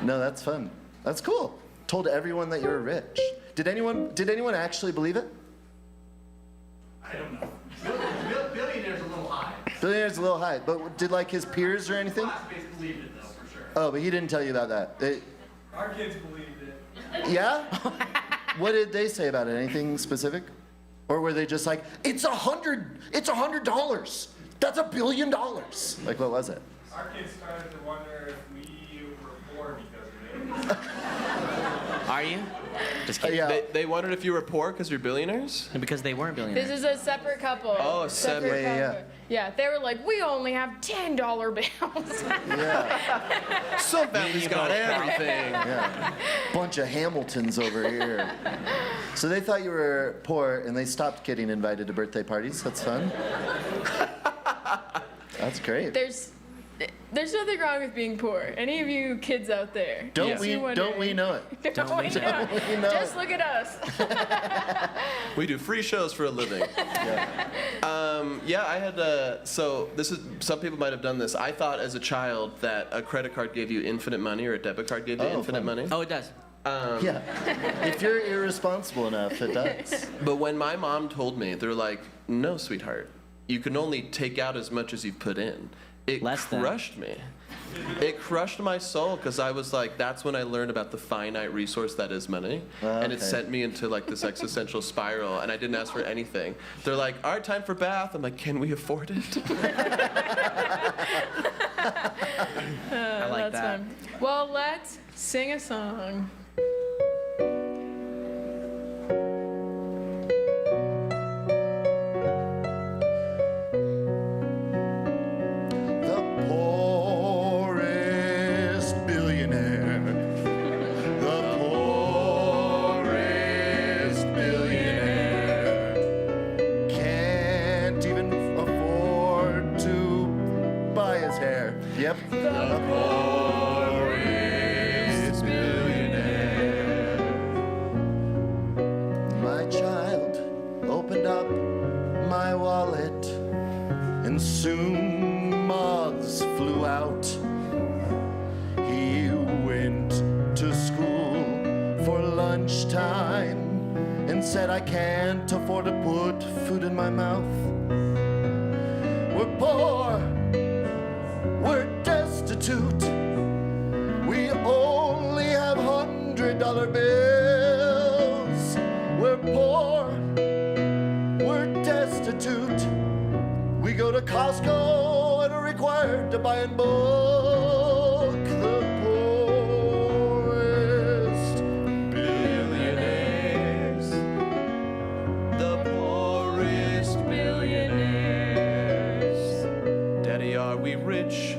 No, that's fun. That's cool. Told everyone that you were rich. Did anyone actually believe it? I don't know. Billionaire's a little high. Billionaire's a little high, but did like his peers or anything? Classmates believed it though, for sure. Oh, but he didn't tell you about that. Our kids believed it. Yeah? What did they say about it? Anything specific? Or were they just like, it's $100? That's $1 billion. Like, what was it? Our kids started to wonder if we were poor because of it. Are you? Just kidding. Yeah. They wondered if you were poor because you're billionaires? Because they weren't billionaires. This is a separate couple. Oh, a separate- Yeah. couple. Yeah, they were like, we only have $10 bills. Yeah. Some families got everything. Yeah. Bunch of Hamiltons over here. So they thought you were poor and they stopped getting invited to birthday parties. That's fun. That's great. There's nothing wrong with being poor. Any of you kids out there? Don't we know it? Don't we know it? know Just it. look at us. We do free shows for a living. Yeah, I had so this is some people might have done this. I thought as a child that a credit card gave you infinite money or a debit card gave you infinite fun. money. Oh, it does. Yeah. If you're irresponsible enough, it does. But when my mom told me, they're like, "No, sweetheart, you can only take out as much as you've put in." It Less than. crushed me. It crushed my soul because I was like, that's when I learned about the finite resource that is money. And it Okay. sent me into like this existential spiral and I didn't ask for anything. They're like, all right, time for bath. I'm like, can we afford it? I like That's that. fun. Well, let's sing a song. The poorest billionaire. The poorest billionaire. Can't even afford to buy his hair. Yep. The poorest billionaire. My child opened up my wallet and soon moths flew out. He went to school for lunchtime and said, I can't afford to put food in my mouth. We're poor, we're destitute, we only have $100 bills. We're go to Costco and are required to buy in bulk. The poorest billionaires. The poorest billionaires. Daddy, are we rich?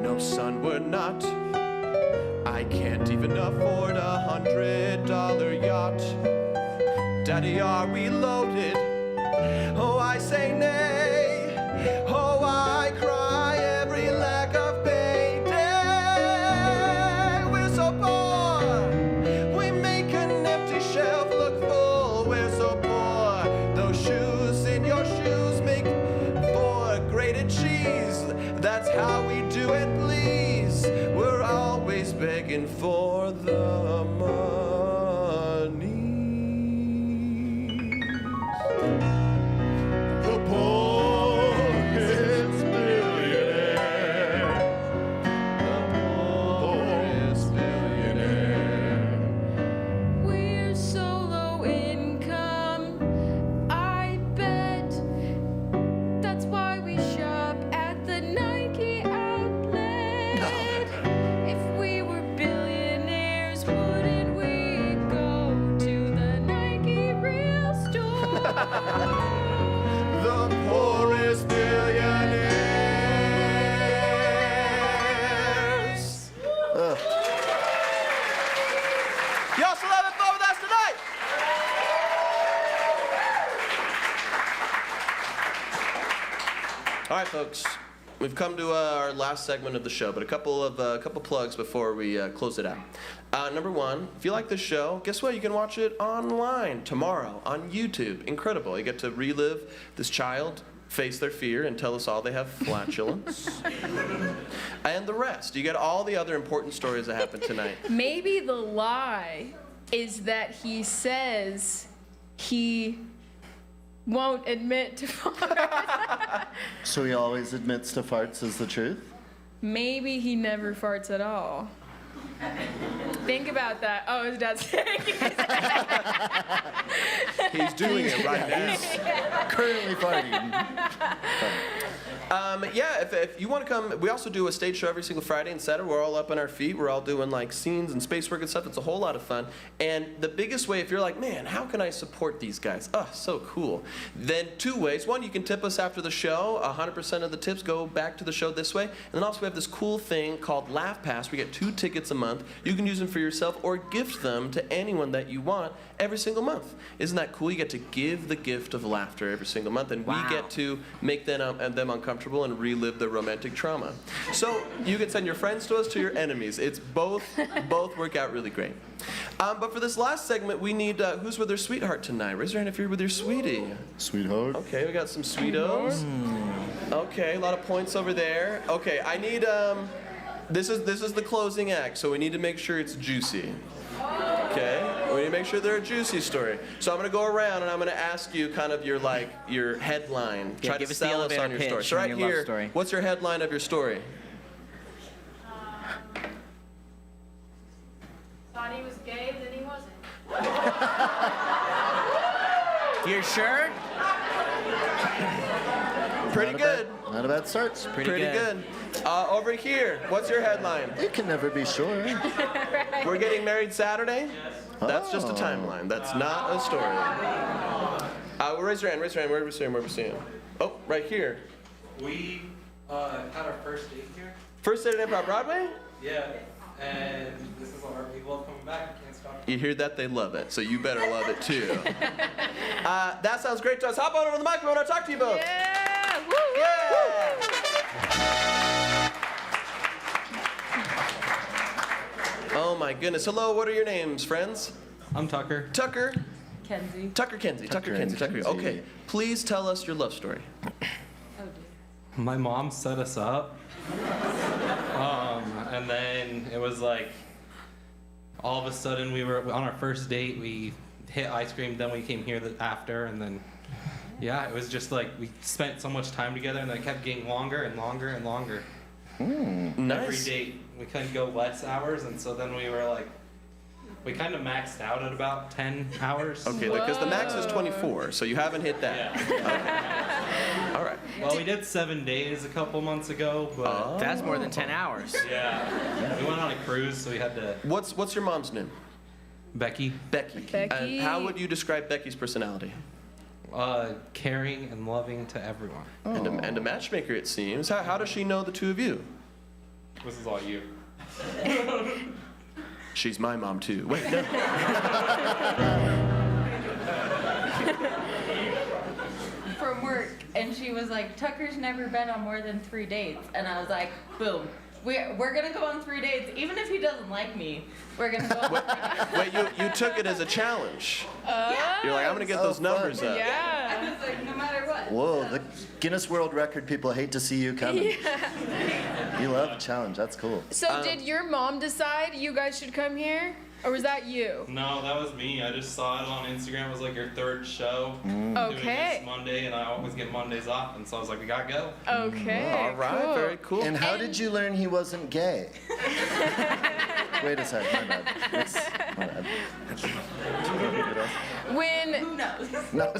No, son, we're not. I can't even afford $100 yacht. Daddy, are we loaded? Oh, I say nay. Oh, I cry every lack of payday. We're so poor, we make an empty shelf look full. We're so poor, those shoes in your shoes make for grated cheese. That's how we do it, please. We're always begging for the money. The poorest billionaire. The poorest billionaire. We're so low income, I bet. That's why we shop at the Nike outlet. If we were billionaires, wouldn't we go to the Nike real store? The poorest billionaires. Y'all still having fun with us tonight? All right, folks. We've come to our last segment of the show, but a couple plugs before we close it out. Number one, if you like this show, guess what? You can watch it online tomorrow on YouTube. Incredible. You get to relive this child, face their fear, and tell us all they have flatulence. And the rest. You get all the other important stories that happened tonight. Maybe the lie is that he says he won't admit to farts. So he always admits to farts is the truth? Maybe he never farts at all. Think about that. Oh, his dad's saying He's doing it right now. Currently farting. Yeah, if you want to come, we also do a stage show every single Friday and Saturday. We're all up on our feet. We're all doing like scenes and space work and stuff. It's a whole lot of fun. And the biggest way, if you're like, man, how can I support these guys? Oh, so cool. Then two ways. One, you can tip us after the show. 100% of the tips go back to the show this way. And then also we have this cool thing called Laugh Pass. We get 2 tickets a month. You can use them for yourself or gift them to anyone that you want every single month. Isn't that cool? You get to give the gift of laughter every single month, and we get to make them uncomfortable and relive their romantic trauma. So you can send your friends to us, to your enemies. It's both work out really great. But for this last segment, we need who's with their sweetheart tonight? Raise your hand if you're with your sweetie. Sweetheart. Okay, we got some sweetos. Okay, a lot of points over there. Okay, I need this is the closing act, so we need to make sure it's juicy. Okay, we need to make sure they're a juicy story. So I'm gonna go around and I'm gonna ask you kind of your headline. Yeah, Try give to us the sell us elevator on your pitch story. So on right your love here, story. what's your headline of your story? Thought he was gay, then he wasn't. You're sure? Pretty good. Not a bad start. Pretty good. Over here, what's your headline? You can never be sure. We're getting married Saturday? That's just a timeline. That's not a story. Raise your hand. Where are we seeing? Oh, right here. We had our first date here. First date at ImprovBroadway? Yeah, and this is our we love coming back. We can't stop. You hear that? They love it. So you better love it too. That sounds great to us. Hop on over to the mic. We want to talk to you both. Yeah! Woo! Yeah! Oh my goodness. Hello, what are your names, friends? I'm Tucker. Tucker. Kenzie. Tucker Kenzie. Okay, please tell us your love story. My mom set us up, and then it was like all of a sudden we were on our first date. We hit ice cream, then we came here after, and then yeah, it was just like we spent so much time together, and then it kept getting longer and longer and longer. Nice. Every date we couldn't go less hours, and so then we were like, we kind of maxed out at about 10 hours. Okay, because the max is 24, so you haven't hit that. Yeah. Okay. All right. Well, we did 7 days a couple months ago, but That's more than 10 hours. yeah, we went on a cruise, so we had to. What's your mom's name? Becky, Becky. Becky. And how would you describe Becky's personality? caring and loving to everyone. And a matchmaker, it seems. How does she know the two of you? This is all you. She's my mom too. Wait, no. From work, and she was like, Tucker's never been on more than 3 dates. And I was like, boom. We're gonna go on 3 dates, even if he doesn't like me. We're gonna go on 3 dates. Wait, you took it as a challenge. Yeah. You're like, I'm gonna get those numbers up. Yeah. I was like, no matter what. Whoa, the Guinness World Record people hate to see you coming. Yeah. You love a challenge. That's cool. So did your mom decide you guys should come here? Or was that you? No, that was me. I just saw it on Instagram. It was like your third show. Okay. Doing this Monday, and I always get Mondays off, and so I was like, we gotta go. Okay. All right, cool. very cool. And how did you learn he wasn't gay? Wait a sec, my bad. My bad. Who knows? No.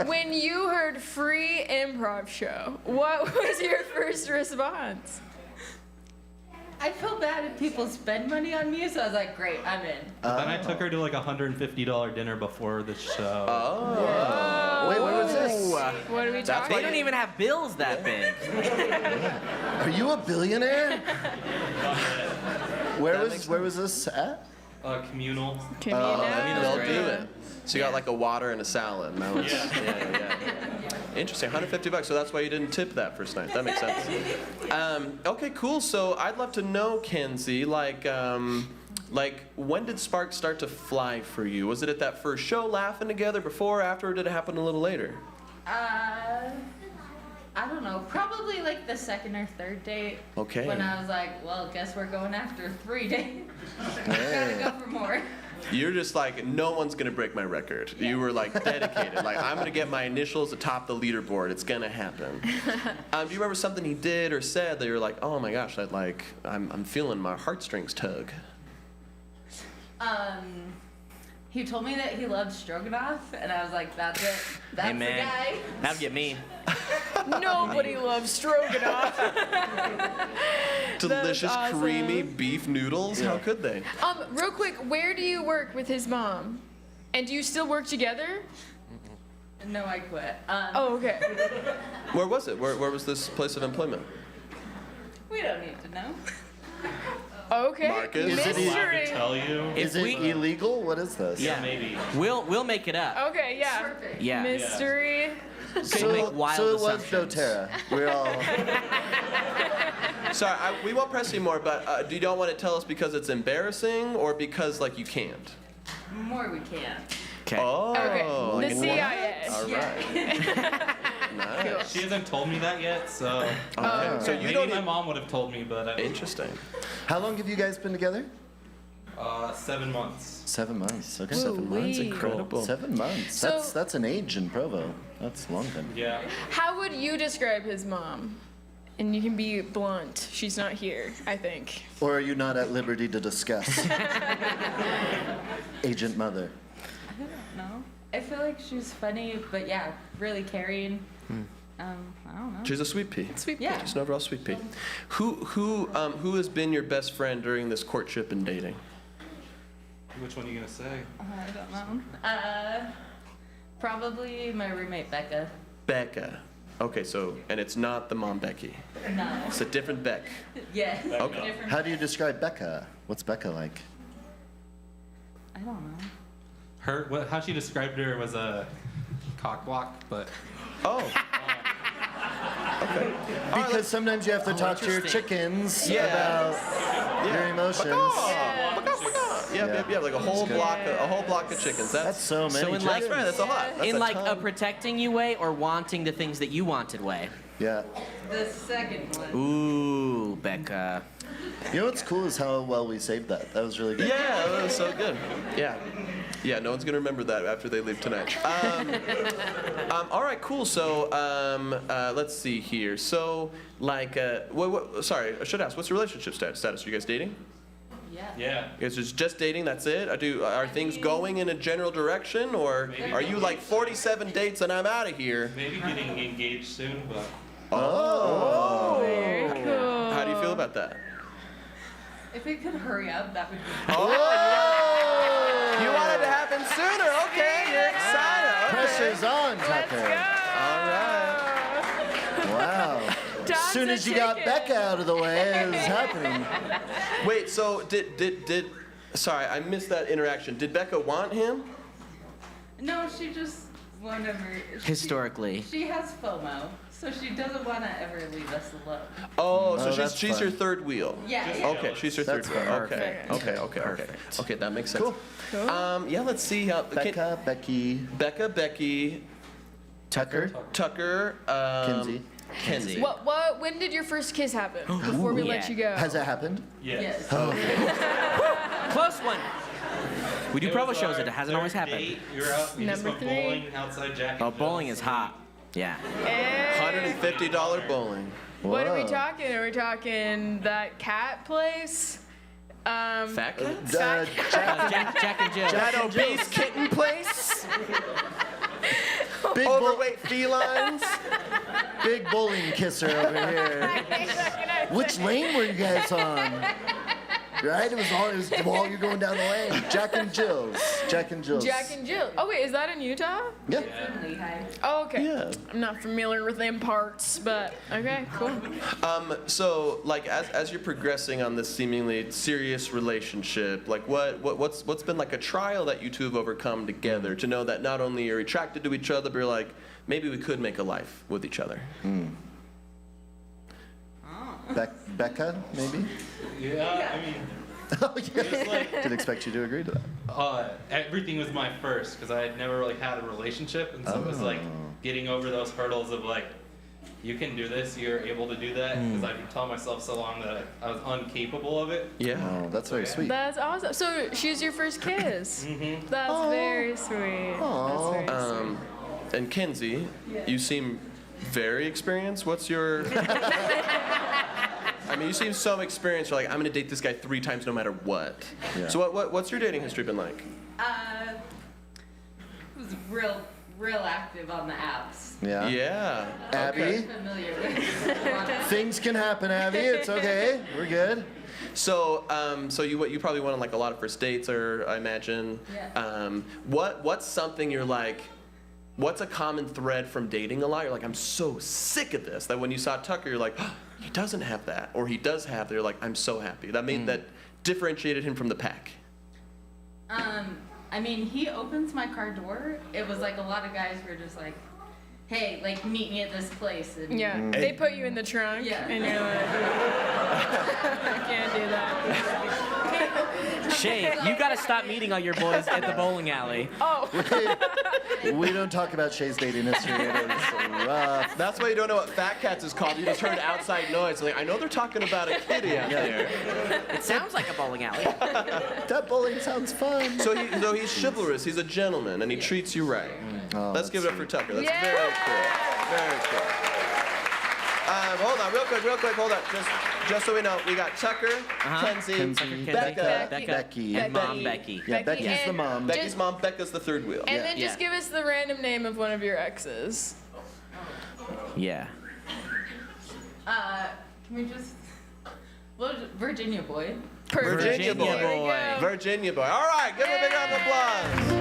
When you heard free improv show, what was your first response? I feel bad if people spend money on me, so I was like, great, I'm in. Then I took her to like a $150 dinner before the show. Oh. Wait, what was this? What are we talking? They don't even have bills that big. Are you a billionaire? Where was this at? Communal. They'll do it. So you got like a water and a salad. And that was, yeah. Interesting, $150. So that's why you didn't tip that first night. That makes sense. Okay, cool. So I'd love to know, Kenzie, like when did sparks start to fly for you? Was it at that first show, laughing together, before, after, or did it happen a little later? I don't know, probably like the second or third date. Okay. When I was like, well, guess we're going after 3 days. Gotta go for more. You're just like, no one's gonna break my record. You were like dedicated. Like, I'm gonna get my initials atop the leaderboard. It's gonna happen. Do you remember something he did or said that you're like, oh my gosh, I'm feeling my heartstrings tug? He told me that he loved stroganoff, and I was like, that's it. That's Hey, man. the guy. That'd get me. Nobody loves stroganoff. Delicious, awesome. creamy beef noodles. How could they? Real quick, where do you work with his mom? And do you still work together? No, I quit. Oh, okay. Where was it? Where was this place of employment? We don't need to know. Okay. Marcus? Is it Mystery. Tell you? Is it illegal? What is this? Yeah, maybe. We'll make it up. Okay, yeah. Perfect. Yeah. Mystery. We'll make wild so it was assumptions. doTERRA. We're all. Sorry, we won't press you more, but do you don't want to tell us because it's embarrassing or because like you can't? More we can. Okay. Oh. Okay. like The in- CIA. All Yeah. right. Nice. She hasn't told me that yet, so. Okay. So you Maybe don't. my mom would have told me, but I Interesting. How long have you guys been together? 7 months. 7 months. Okay. 7 months, Woo-wee. incredible. 7 months. So- That's an age in Provo. That's long then. Yeah. How would you describe his mom? And you can be blunt. She's not here, I think. Or are you not at liberty to discuss? Agent Mother. I don't know. I feel like she's funny, but yeah, really caring. I don't know. She's a sweet pea. Sweet Yeah. Just an overall sweet pea. Who has been your best friend during this courtship and dating? Which one are you gonna say? I don't know. Probably my roommate Becca. Becca. Okay, so and it's not the mom Becky. No. It's a different Beck. Yeah. Okay. Different. How do you describe Becca? What's Becca like? I don't know. How she described her was a cockblock, but. Oh. Okay. Because sometimes you have to talk to your interesting. chickens Yeah. about your emotions. Yeah, like a whole good. block, a whole block of chickens. That's so many. So in like, That's right. That's a lot. That's in a like ton. a protecting you way or wanting the things that you wanted way. Yeah. The second one. Ooh, Becca. You know what's cool is how well we saved that. That was really good. Yeah, that was so good. Yeah. Yeah, no one's gonna remember that after they leave tonight. All right, cool. So, let's see here. So, like, sorry, I should ask. What's your relationship status? Are you guys dating? Yeah. Yeah. You guys just dating? That's it? Are things going in a general direction, or are you like 47 dates and I'm out of here? Maybe getting engaged soon, but. Oh. Very cool. How do you feel about that? If it could hurry up, that would be Oh! You want it to happen sooner? Okay, you're excited. Okay. Pressure's on, Let's Tucker. go. All right. Wow. As Tom's soon a as you got chicken. Becca out of the way, it was happening. Wait, so did sorry, I missed that interaction. Did Becca want him? No, she just whenever. Historically. She has FOMO, so she doesn't want to ever leave us alone. Oh, so that's she's fun. your third wheel. Yeah. Okay, she's your third That's wheel. fine. Okay. Okay, that makes sense. Cool. Yeah, let's see how Becca, Becky, Becky, Tucker, Kenzie. When did your first kiss happen? Before we let you go. Has that happened? Yes. Close one. We do It Provo was shows. our It hasn't always third happened. date. We were out. We just Number went 3. bowling outside Jack. Oh, and bowling Jill's. is hot. Yeah. $150 bowling. What are we Whoa. talking? Are we talking that cat place? Fat cat? Jack and Jill. That obese kitten place? Big, Overweight felines? big bowling kisser over here. Which lane were you guys on? Right? It was while you're going down the lane. Jack and Jill's. Jack and Jill. Oh wait, is that in Utah? Yeah. Oh, okay. Yeah. I'm not familiar with them parts, but okay, cool. So, like, as you're progressing on this seemingly serious relationship, like, what's been like a trial that you two have overcome together to know that not only you're attracted to each other, but you're like, maybe we could make a life with each other? Becca, maybe? Yeah, I mean, Oh, yeah. Just like- Didn't expect you to agree to that. everything was my first because I had never really had a relationship, and so it was like getting over those hurdles of like, you can do this, you're able to do that, because I've been telling myself so long that I was incapable of it. Yeah. Oh, that's very sweet. That's awesome. So she's your first kiss. Mm-hmm. That's very sweet. That's very sweet. And Kenzie, you seem very experienced. What's your... I mean, you seem so experienced. You're like, I'm gonna date this guy 3 times no matter what. Yeah. So what's your dating history been like? It was real active on the apps. Yeah. Yeah. Abby? Okay. Familiar with. Things can happen, Abby. It's okay. We're good. So, you probably went on like a lot of first dates, or I imagine. Yeah. What's something you're like? What's a common thread from dating a lot? You're like, I'm so sick of this. That when you saw Tucker, you're like, oh, he doesn't have that, or he does have that. You're like, I'm so happy. That made that differentiated him from the pack. I mean, he opens my car door. It was like a lot of guys were just like, hey, like, meet me at this place. And Yeah, they put you in the trunk, Yeah. and you're like, I can't do that. Shay, you gotta stop meeting all your boys at the bowling alley. Oh, We don't talk about Shay's dating history. It is rough. That's why you don't know what Fat Cats is called. You just heard outside noise. Like, I know they're talking about a kitty out there. It sounds like a bowling alley. That bowling sounds fun. So he's chivalrous. He's a gentleman, and he treats you right. Oh, Let's give it up for Tucker. That's Yeah. very cool. Very cool. Hold on, real quick, hold on. Just so we know, we got Tucker, Kenzie, Becca, Becky. And Mom Becky. Yeah, Becky's and the mom. Becky's mom, Becca's the third wheel. and then just Yeah. give us the random name of one of your exes. Yeah. can we just, well, Virginia boy. Perfect. Virginia boy. There we go. Virginia boy. All right, give him a big round of applause.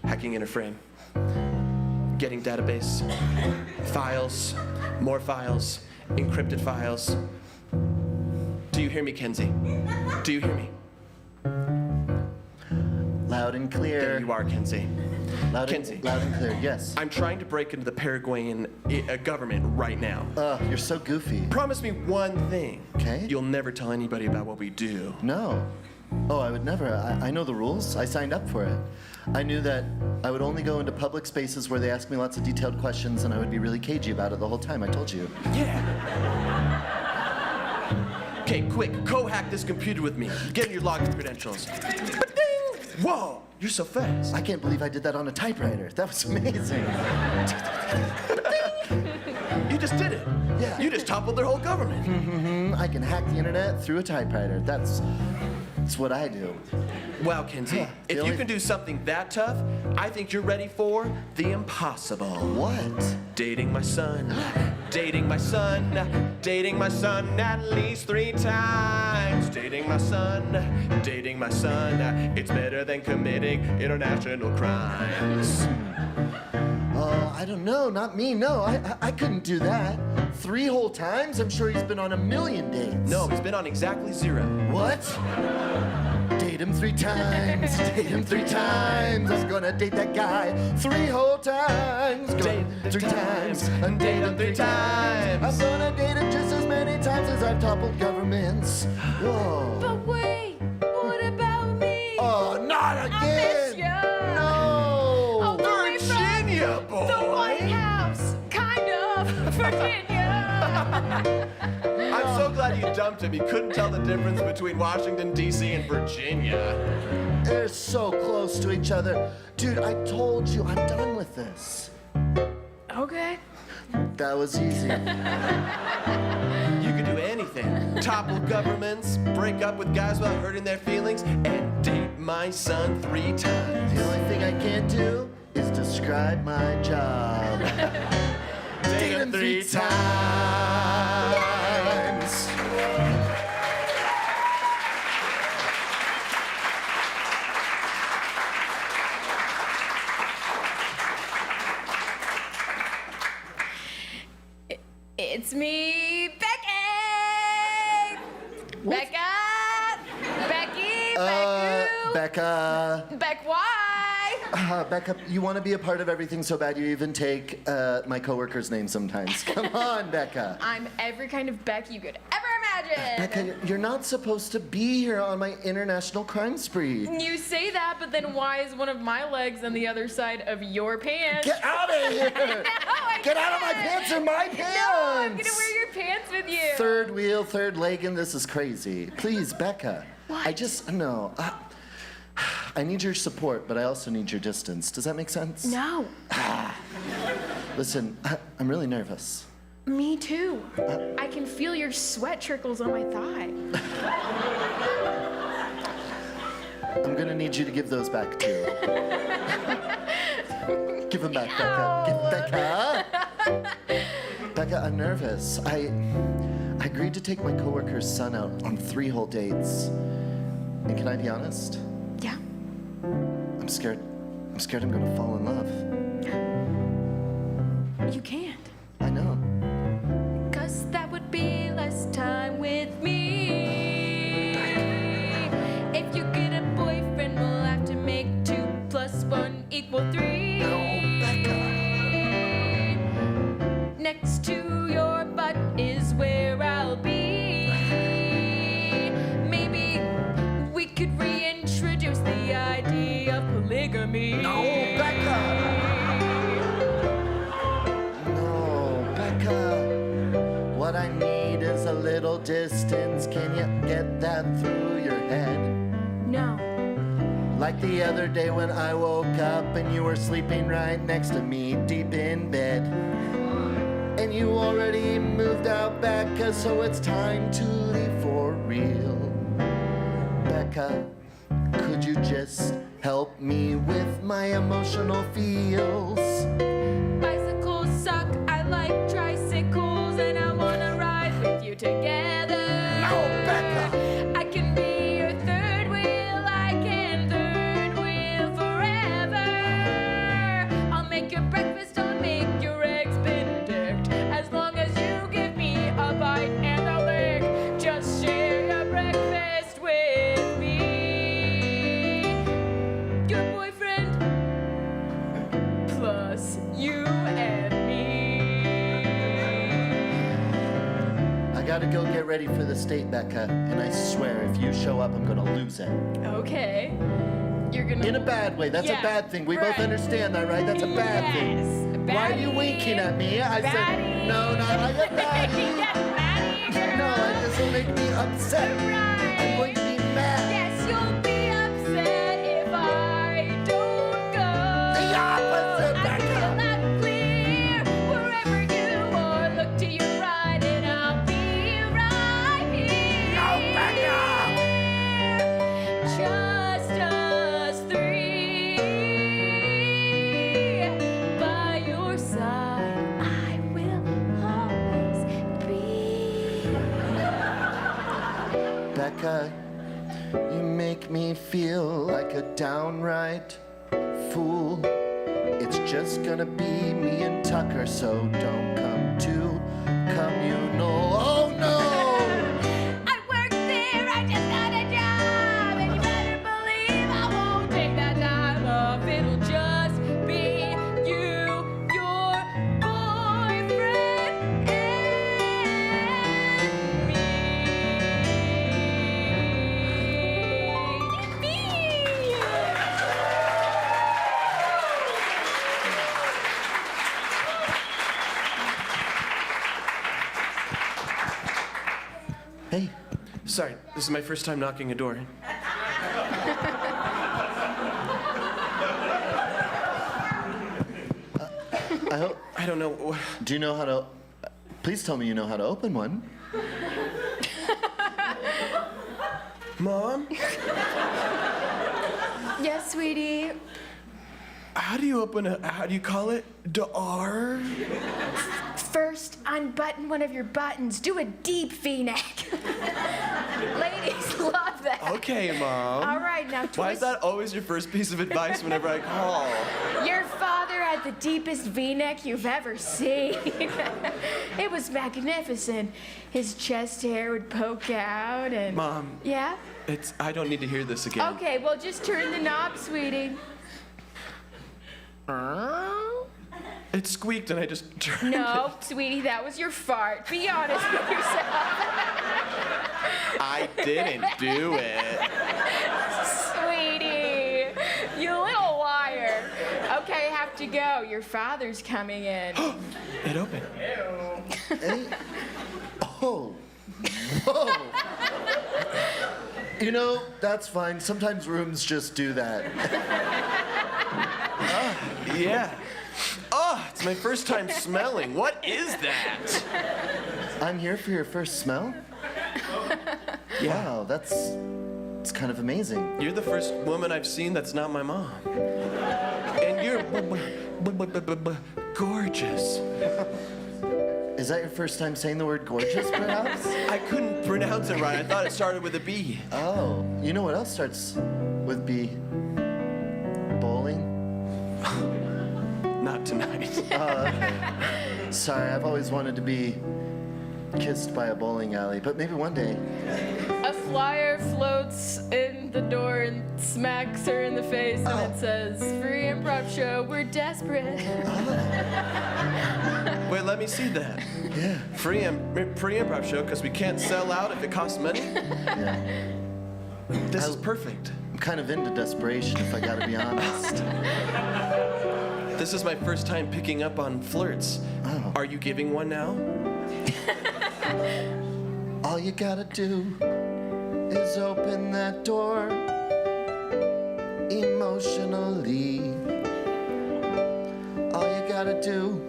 Hacking in a frame. Getting database. Files. More files. Encrypted files. Do you hear me, Kenzie? Do you hear me? Loud and clear. There you are, Kenzie. Kenzie. Loud and clear, yes. I'm trying to break into the Paraguayan government right now. You're so goofy. Promise me one thing. Okay. You'll never tell anybody about what we do. No. Oh, I would never. I know the rules. I signed up for it. I knew that I would only go into public spaces where they asked me lots of detailed questions, and I would be really cagey about it the whole time. I told you. Yeah. Okay, quick, co-hack this computer with me. Get in your login credentials. Ba-ding! Whoa, you're so fast. I can't believe I did that on a typewriter. That was amazing. You You just did it. Yeah. You just toppled their whole government. I can hack the internet through a typewriter. That's what I do. Wow, Kenzie, if you can do something that tough, I think you're ready for the impossible. What? Dating my son, dating my son, dating my son at least 3 times. Dating my son, dating my son. It's better than committing international crimes. I don't know, not me, no. I couldn't do that. 3 whole times? I'm sure he's been on a million dates. No, he's been on exactly 0. What? Date him 3 times, date him 3 times. I'm gonna date that guy 3 whole times. Date 3 times, and date him 3 times. I'm gonna date him just as many times as I've toppled governments. Whoa. But wait, what about me? Oh, not again! I miss ya. No! All the way from Virginia, boy! the White House, kind of, Virginia. I'm so glad you dumped him. He couldn't tell the difference between Washington, D.C. and Virginia. They're so close to each other. Dude, I told you, I'm done with this. Okay. That was easy. You could do anything. Topple governments, break up with guys without hurting their feelings, and date my son 3 times. The only thing I can't do is describe my job. Date him 3 times. It's me, Becky! Becca! Becky! Becku! Becca. Beck, why? Becca, you want to be a part of everything so bad you even take my coworker's name sometimes. Come on, Becca. I'm every kind of Beck you could ever imagine. Becca, you're not supposed to be here on my international crime spree. You say that, but then why is one of my legs on the other side of your pants? Get out of here! No, Get out of my pants! They're my pants! No, I'm gonna wear your pants with you. Third wheel, third leg, and this is crazy. Please, Becca. What? No. I need your support, but I also need your distance. Does that make sense? No. Listen, I'm really nervous. Me too. I can feel your sweat trickles on my thigh. I'm gonna need you to give those back too. Give them back, Becca. Becca. Becca, I'm nervous. I agreed to take my coworker's son out on 3 whole dates. And can I be honest? Yeah. I'm scared I'm gonna fall in love. You can't. I know. 'Cause that would be less time with me. If you get a boyfriend, we'll have to make 2 + 1 = 3. No, Becca. Next to your butt is where I'll be. Maybe we could reintroduce the idea of polygamy. No, Becca. No, Becca. What I need is a little distance. Can you get that through your head? No. Like the other day when I woke up and you were sleeping right next to me, deep in bed. And you already moved out, Becca, so it's time to leave for real. Becca, could you just help me with my emotional feels? Bicycles suck, I like tricycles, and I wanna ride with you together. No, Becca! I can be your third wheel, I can third wheel forever. I'll make your breakfast, I'll make your eggs Benedict. As long as you give me a bite and a lick, just share your breakfast with me. Your boyfriend plus you and me. I gotta go get ready for the state, Becca, and I swear if you show up, I'm gonna lose it. Okay. You're gonna. In a bad way, that's Yeah, a bad thing. We both right. understand that, right? That's a bad thing. Yes. Why are you winking at me? I said, Baddie. no, not I said baddie. Yes, baddie, girl. No, this will make me upset. I'm going to be mad. Yes, you'll be upset if I don't go. The opposite, I feel that clear wherever you are looking. Rebecca, you make me feel like a downright fool. It's just gonna be me and Tucker, so don't come to communal. Oh no! I work there, I just got a job, and you better believe I won't take that time off. It'll just be you, your boyfriend, and me. Hey, Sorry, this is my first time knocking a door. I don't know. Do you know how to... Please tell me you know how to open one. Mom? Yes, sweetie. How do you open a, how do you call it? Door? First, unbutton one of your buttons. Do a deep V-neck. Ladies love that. Okay, Mom. All right, now twist. Why is that always your first piece of advice whenever I call? Your father had the deepest V-neck you've ever seen. It was magnificent. His chest hair would poke out and... Mom. Yeah? I don't need to hear this again. Okay, well, just turn the knob, sweetie. It squeaked and I just turned No, it. sweetie, that was your fart. Be honest with yourself. I didn't do it. Sweetie, you little liar. Okay, I have to go. Your father's coming in. It opened. Hey. Oh. Whoa. You know, that's fine. Sometimes rooms just do that. Yeah. Oh, it's my first time smelling. What is that? I'm here for your first smell? Yeah. Wow, it's kind of amazing. You're the first woman I've seen that's not my mom. And you're gorgeous. Is that your first time saying the word gorgeous, perhaps? I couldn't pronounce it right. I thought it started with a B. Oh, you know what else starts with B? Bowling? Not tonight. Okay. Sorry, I've always wanted to be kissed by a bowling alley, but maybe one day. A flyer floats in the door and smacks her in the face, and it says, "Free improv show, we're desperate." Wait, let me see that. Yeah. Free improv show because we can't sell out if it costs money? Yeah. This is perfect. I'm kind of into desperation, if I gotta be honest. This is my first time picking up on flirts. Oh. Are you giving one now? All you gotta do is open that door emotionally. All you gotta do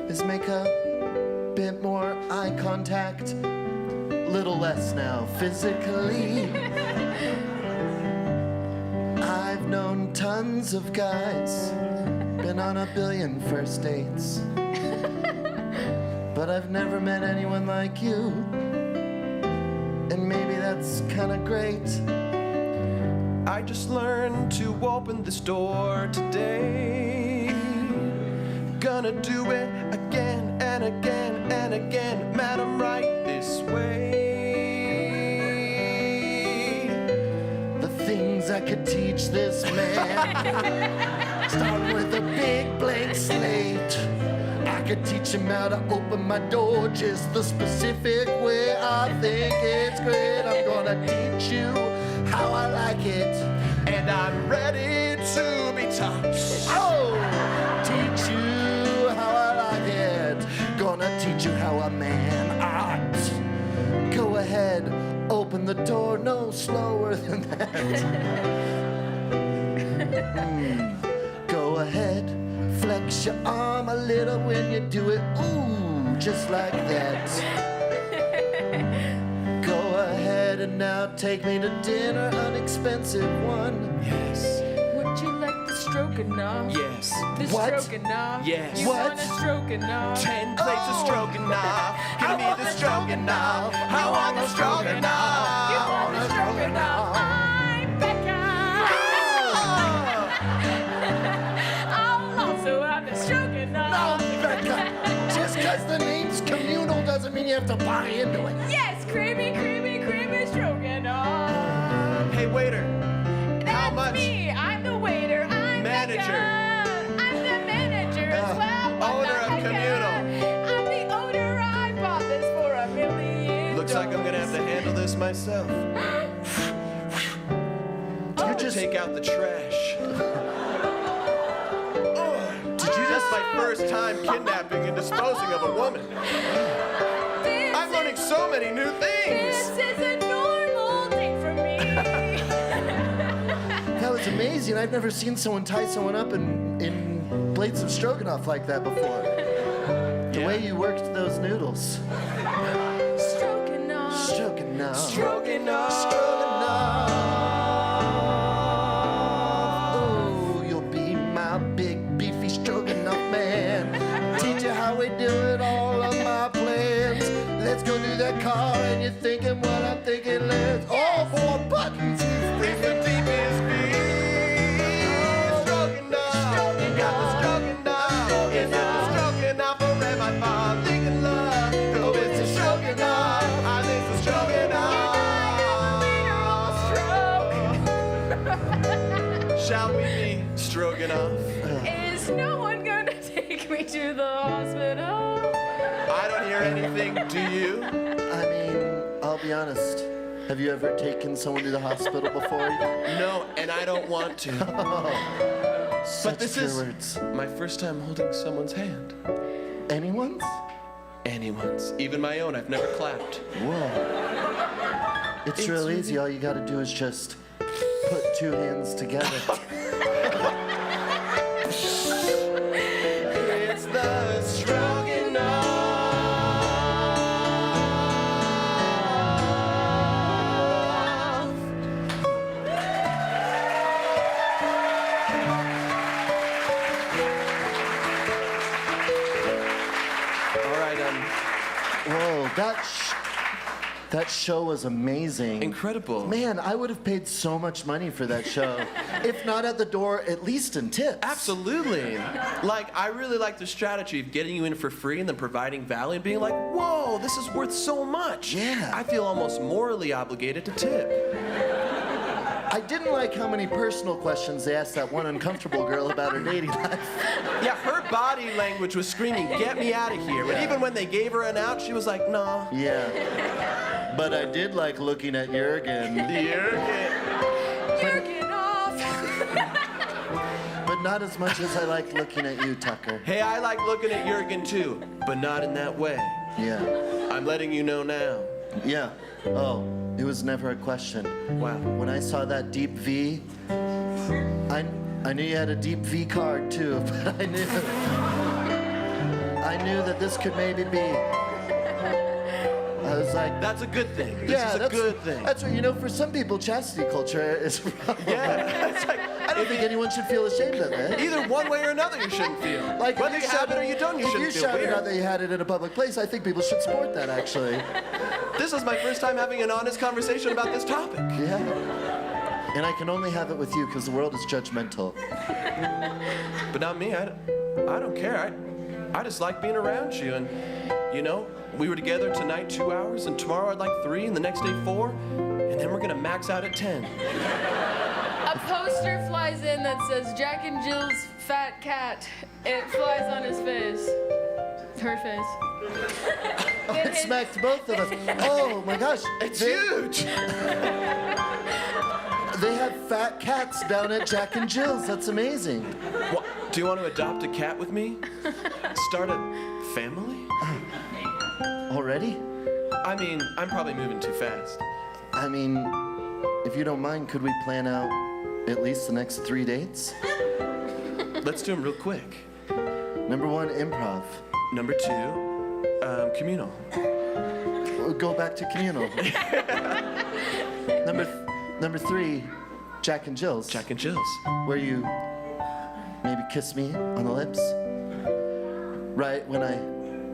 is make a bit more eye contact, little less now physically. I've known tons of guys, been on a billion first dates, but I've never met anyone like you. And maybe that's kinda great. I just learned to open this door today. Gonna do it again and again and again. Madam, right this way. The things I could teach this man. Start with a big blank slate. I could teach him how to open my door just the specific way I think it's great. I'm gonna teach you how I like it, and I'm ready to be taught. Oh, teach you how I like it. Gonna teach you how a man ought. Go ahead, open the door, no slower than that. Go ahead. Flex your arm a little when you do it, ooh, just like that. Go ahead and now take me to dinner, unexpensive one. Yes. Would you like the stroganoff? Yes. The What? stroganoff? Yes. You What? want a stroganoff? 10 plates of stroganoff. Give me the stroganoff. I want the stroganoff. You want the mean you have to buy into it. Yes, creamy, creamy, creamy stroganoff. Hey, waiter. How That's much? me. I'm the waiter. I'm Manager. I'm the manager as well. but owner of not the Communal. guy. I'm the owner. I bought this for $1 million. Looks like I'm gonna have to handle this myself. You just take out the trash. That's my first time kidnapping and disposing of a woman. I'm learning so many new This things. is a normal day for me. That was amazing. I've never seen someone tie someone up in blades of stroganoff like that before. The way you worked those noodles. Stroganoff. Stroganoff. Stroganoff. Stroganoff. Oh, you'll be my big beefy stroganoff man. Teach you how we do it, all of my plans. Let's go to that car and you're thinking what I'm thinking. Let's all four buttons. It's the deepest stroganoff. Got the stroganoff. Is it the stroganoff or am I falling in love? Oh, it's a stroganoff. I miss the stroganoff. Shall we be stroganoff? Is no one gonna take me to the hospital? I don't hear anything, do you? I mean, I'll be honest. Have you ever taken someone to the hospital before? No, and I don't want to. But Such this pure is words. my first time holding someone's hand. Anyone's? Anyone's, even my own. I've never clapped. Whoa. It's real easy. All you gotta do is just put two hands together. It's the stroganoff. All right, Whoa, that show was amazing. incredible. Man, I would have paid so much money for that show. If not at the door, at least in tips. Absolutely. Like, I really like the strategy of getting you in for free and then providing value and being like, whoa, this is worth so much. Yeah. I feel almost morally obligated to tip. I didn't like how many personal questions they asked that one uncomfortable girl about her dating life. Yeah, her body language was screaming, get me out of here. But even when they gave her an out, she was like, nah. Yeah. But I did like looking at Jurgen. Jurgen off. But not as much as I liked looking at you, Tucker. Hey, I like looking at Jurgen too, but not in that way. Yeah. I'm letting you know now. Yeah. Oh, it was never a question. Wow. When I saw that deep V, I knew you had a deep V card too, but I knew that this could maybe be. I was like, that's a good thing. This yeah, is a that's good thing. That's what, for some people, chastity culture is a problem. Yeah, it's like, I don't think anyone should feel ashamed of it. Either one way or another, you shouldn't feel. Like, whether you have it or you don't, you if shouldn't you feel shouted weird. out that you had it in a public place, I think people should support that, actually. This is my first time having an honest conversation about this topic. Yeah. And I can only have it with you because the world is judgmental. But not me. I don't care. I just like being around you. And, we were together tonight 2 hours, and tomorrow I'd like 3, and the next day 4, and then we're going to max out at 10. A poster flies in that says Jack and Jill's fat cat. It flies on his face. Her face. Oh, it smacked both of us. Oh my gosh. It's huge. They have fat cats down at Jack and Jill's. That's amazing. What, do you want to adopt a cat with me? Start a family? Already? I mean, I'm probably moving too fast. I mean, if you don't mind, could we plan out at least the next 3 dates? Let's do them real quick. Number 1, improv. Number 2, communal. We'll go back to communal. Number 3, Jack and Jill's. Jack and Jill's. Where you maybe kiss me on the lips. Right when I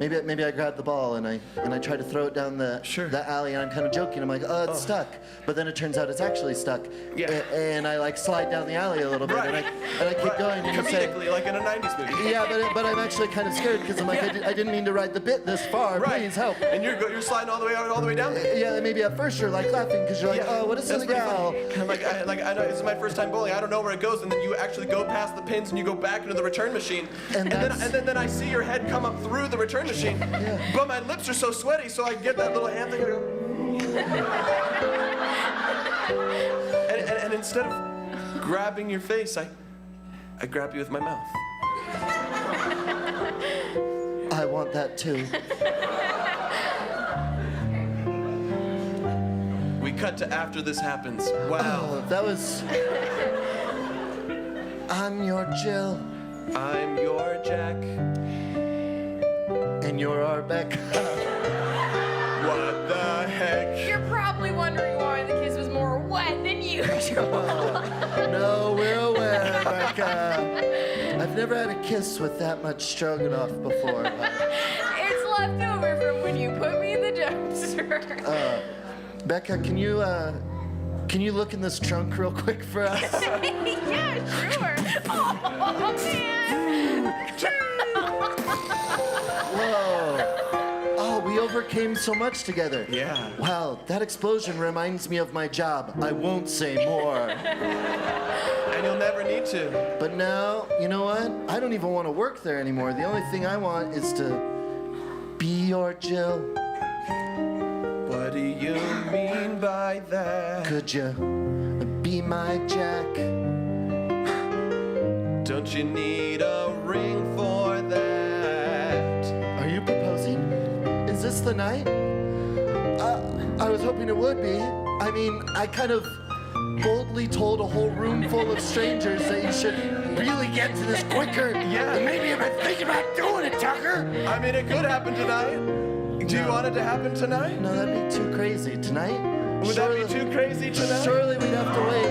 maybe I grabbed the ball and I try to throw it down the alley, and I'm kind of joking. I'm like, oh, it's stuck. But then it turns out it's actually stuck. Yeah. And I like slide down the alley a little bit, and I keep going. And you say, Comedically, like in a 90s movie. yeah, but I'm actually kind of scared because I'm like, I didn't mean to ride the bit this far. Please help. And you're sliding all the way down there. Yeah, maybe at first you're like laughing because you're like, oh, what is That's this pretty gal? funny. I know this is my first time bowling. I don't know where it goes, and then you actually go past the pins and you go back into the return machine, and then I see your head come up through the return machine. But my lips are so sweaty, so I get that little hand thing. And I go, and instead of grabbing your face, I grab you with my mouth. I want that too. We cut to after this happens. Wow. Oh, that was. I'm your Jill. I'm your Jack. And you're our Beck. What the heck? You're probably wondering why the kiss was more wet than usual. No, we're aware, Becca. I've never had a kiss with that much stroganoff before. It's left over from when you put me in the dumpster. Becca, can you look in this trunk real quick for us? Yeah, sure. Oh, man. Whoa. Oh, we overcame so much together. Yeah. Wow, that explosion reminds me of my job. I won't say more. And you'll never need to. But now, you know what? I don't even want to work there anymore. The only thing I want is to be your Jill. What do you mean by that? Could you be my Jack? Don't you need a ring for that? Are you proposing? Is this the night? I was hoping it would be. I mean, I kind of boldly told a whole room full of strangers that you should really get to this quicker. Yeah. And maybe I've been thinking about doing it, Tucker. I mean, it could happen tonight. Do you want it to happen tonight? No, that'd be too crazy. Tonight? Would that be too crazy tonight? Surely we'd have to wait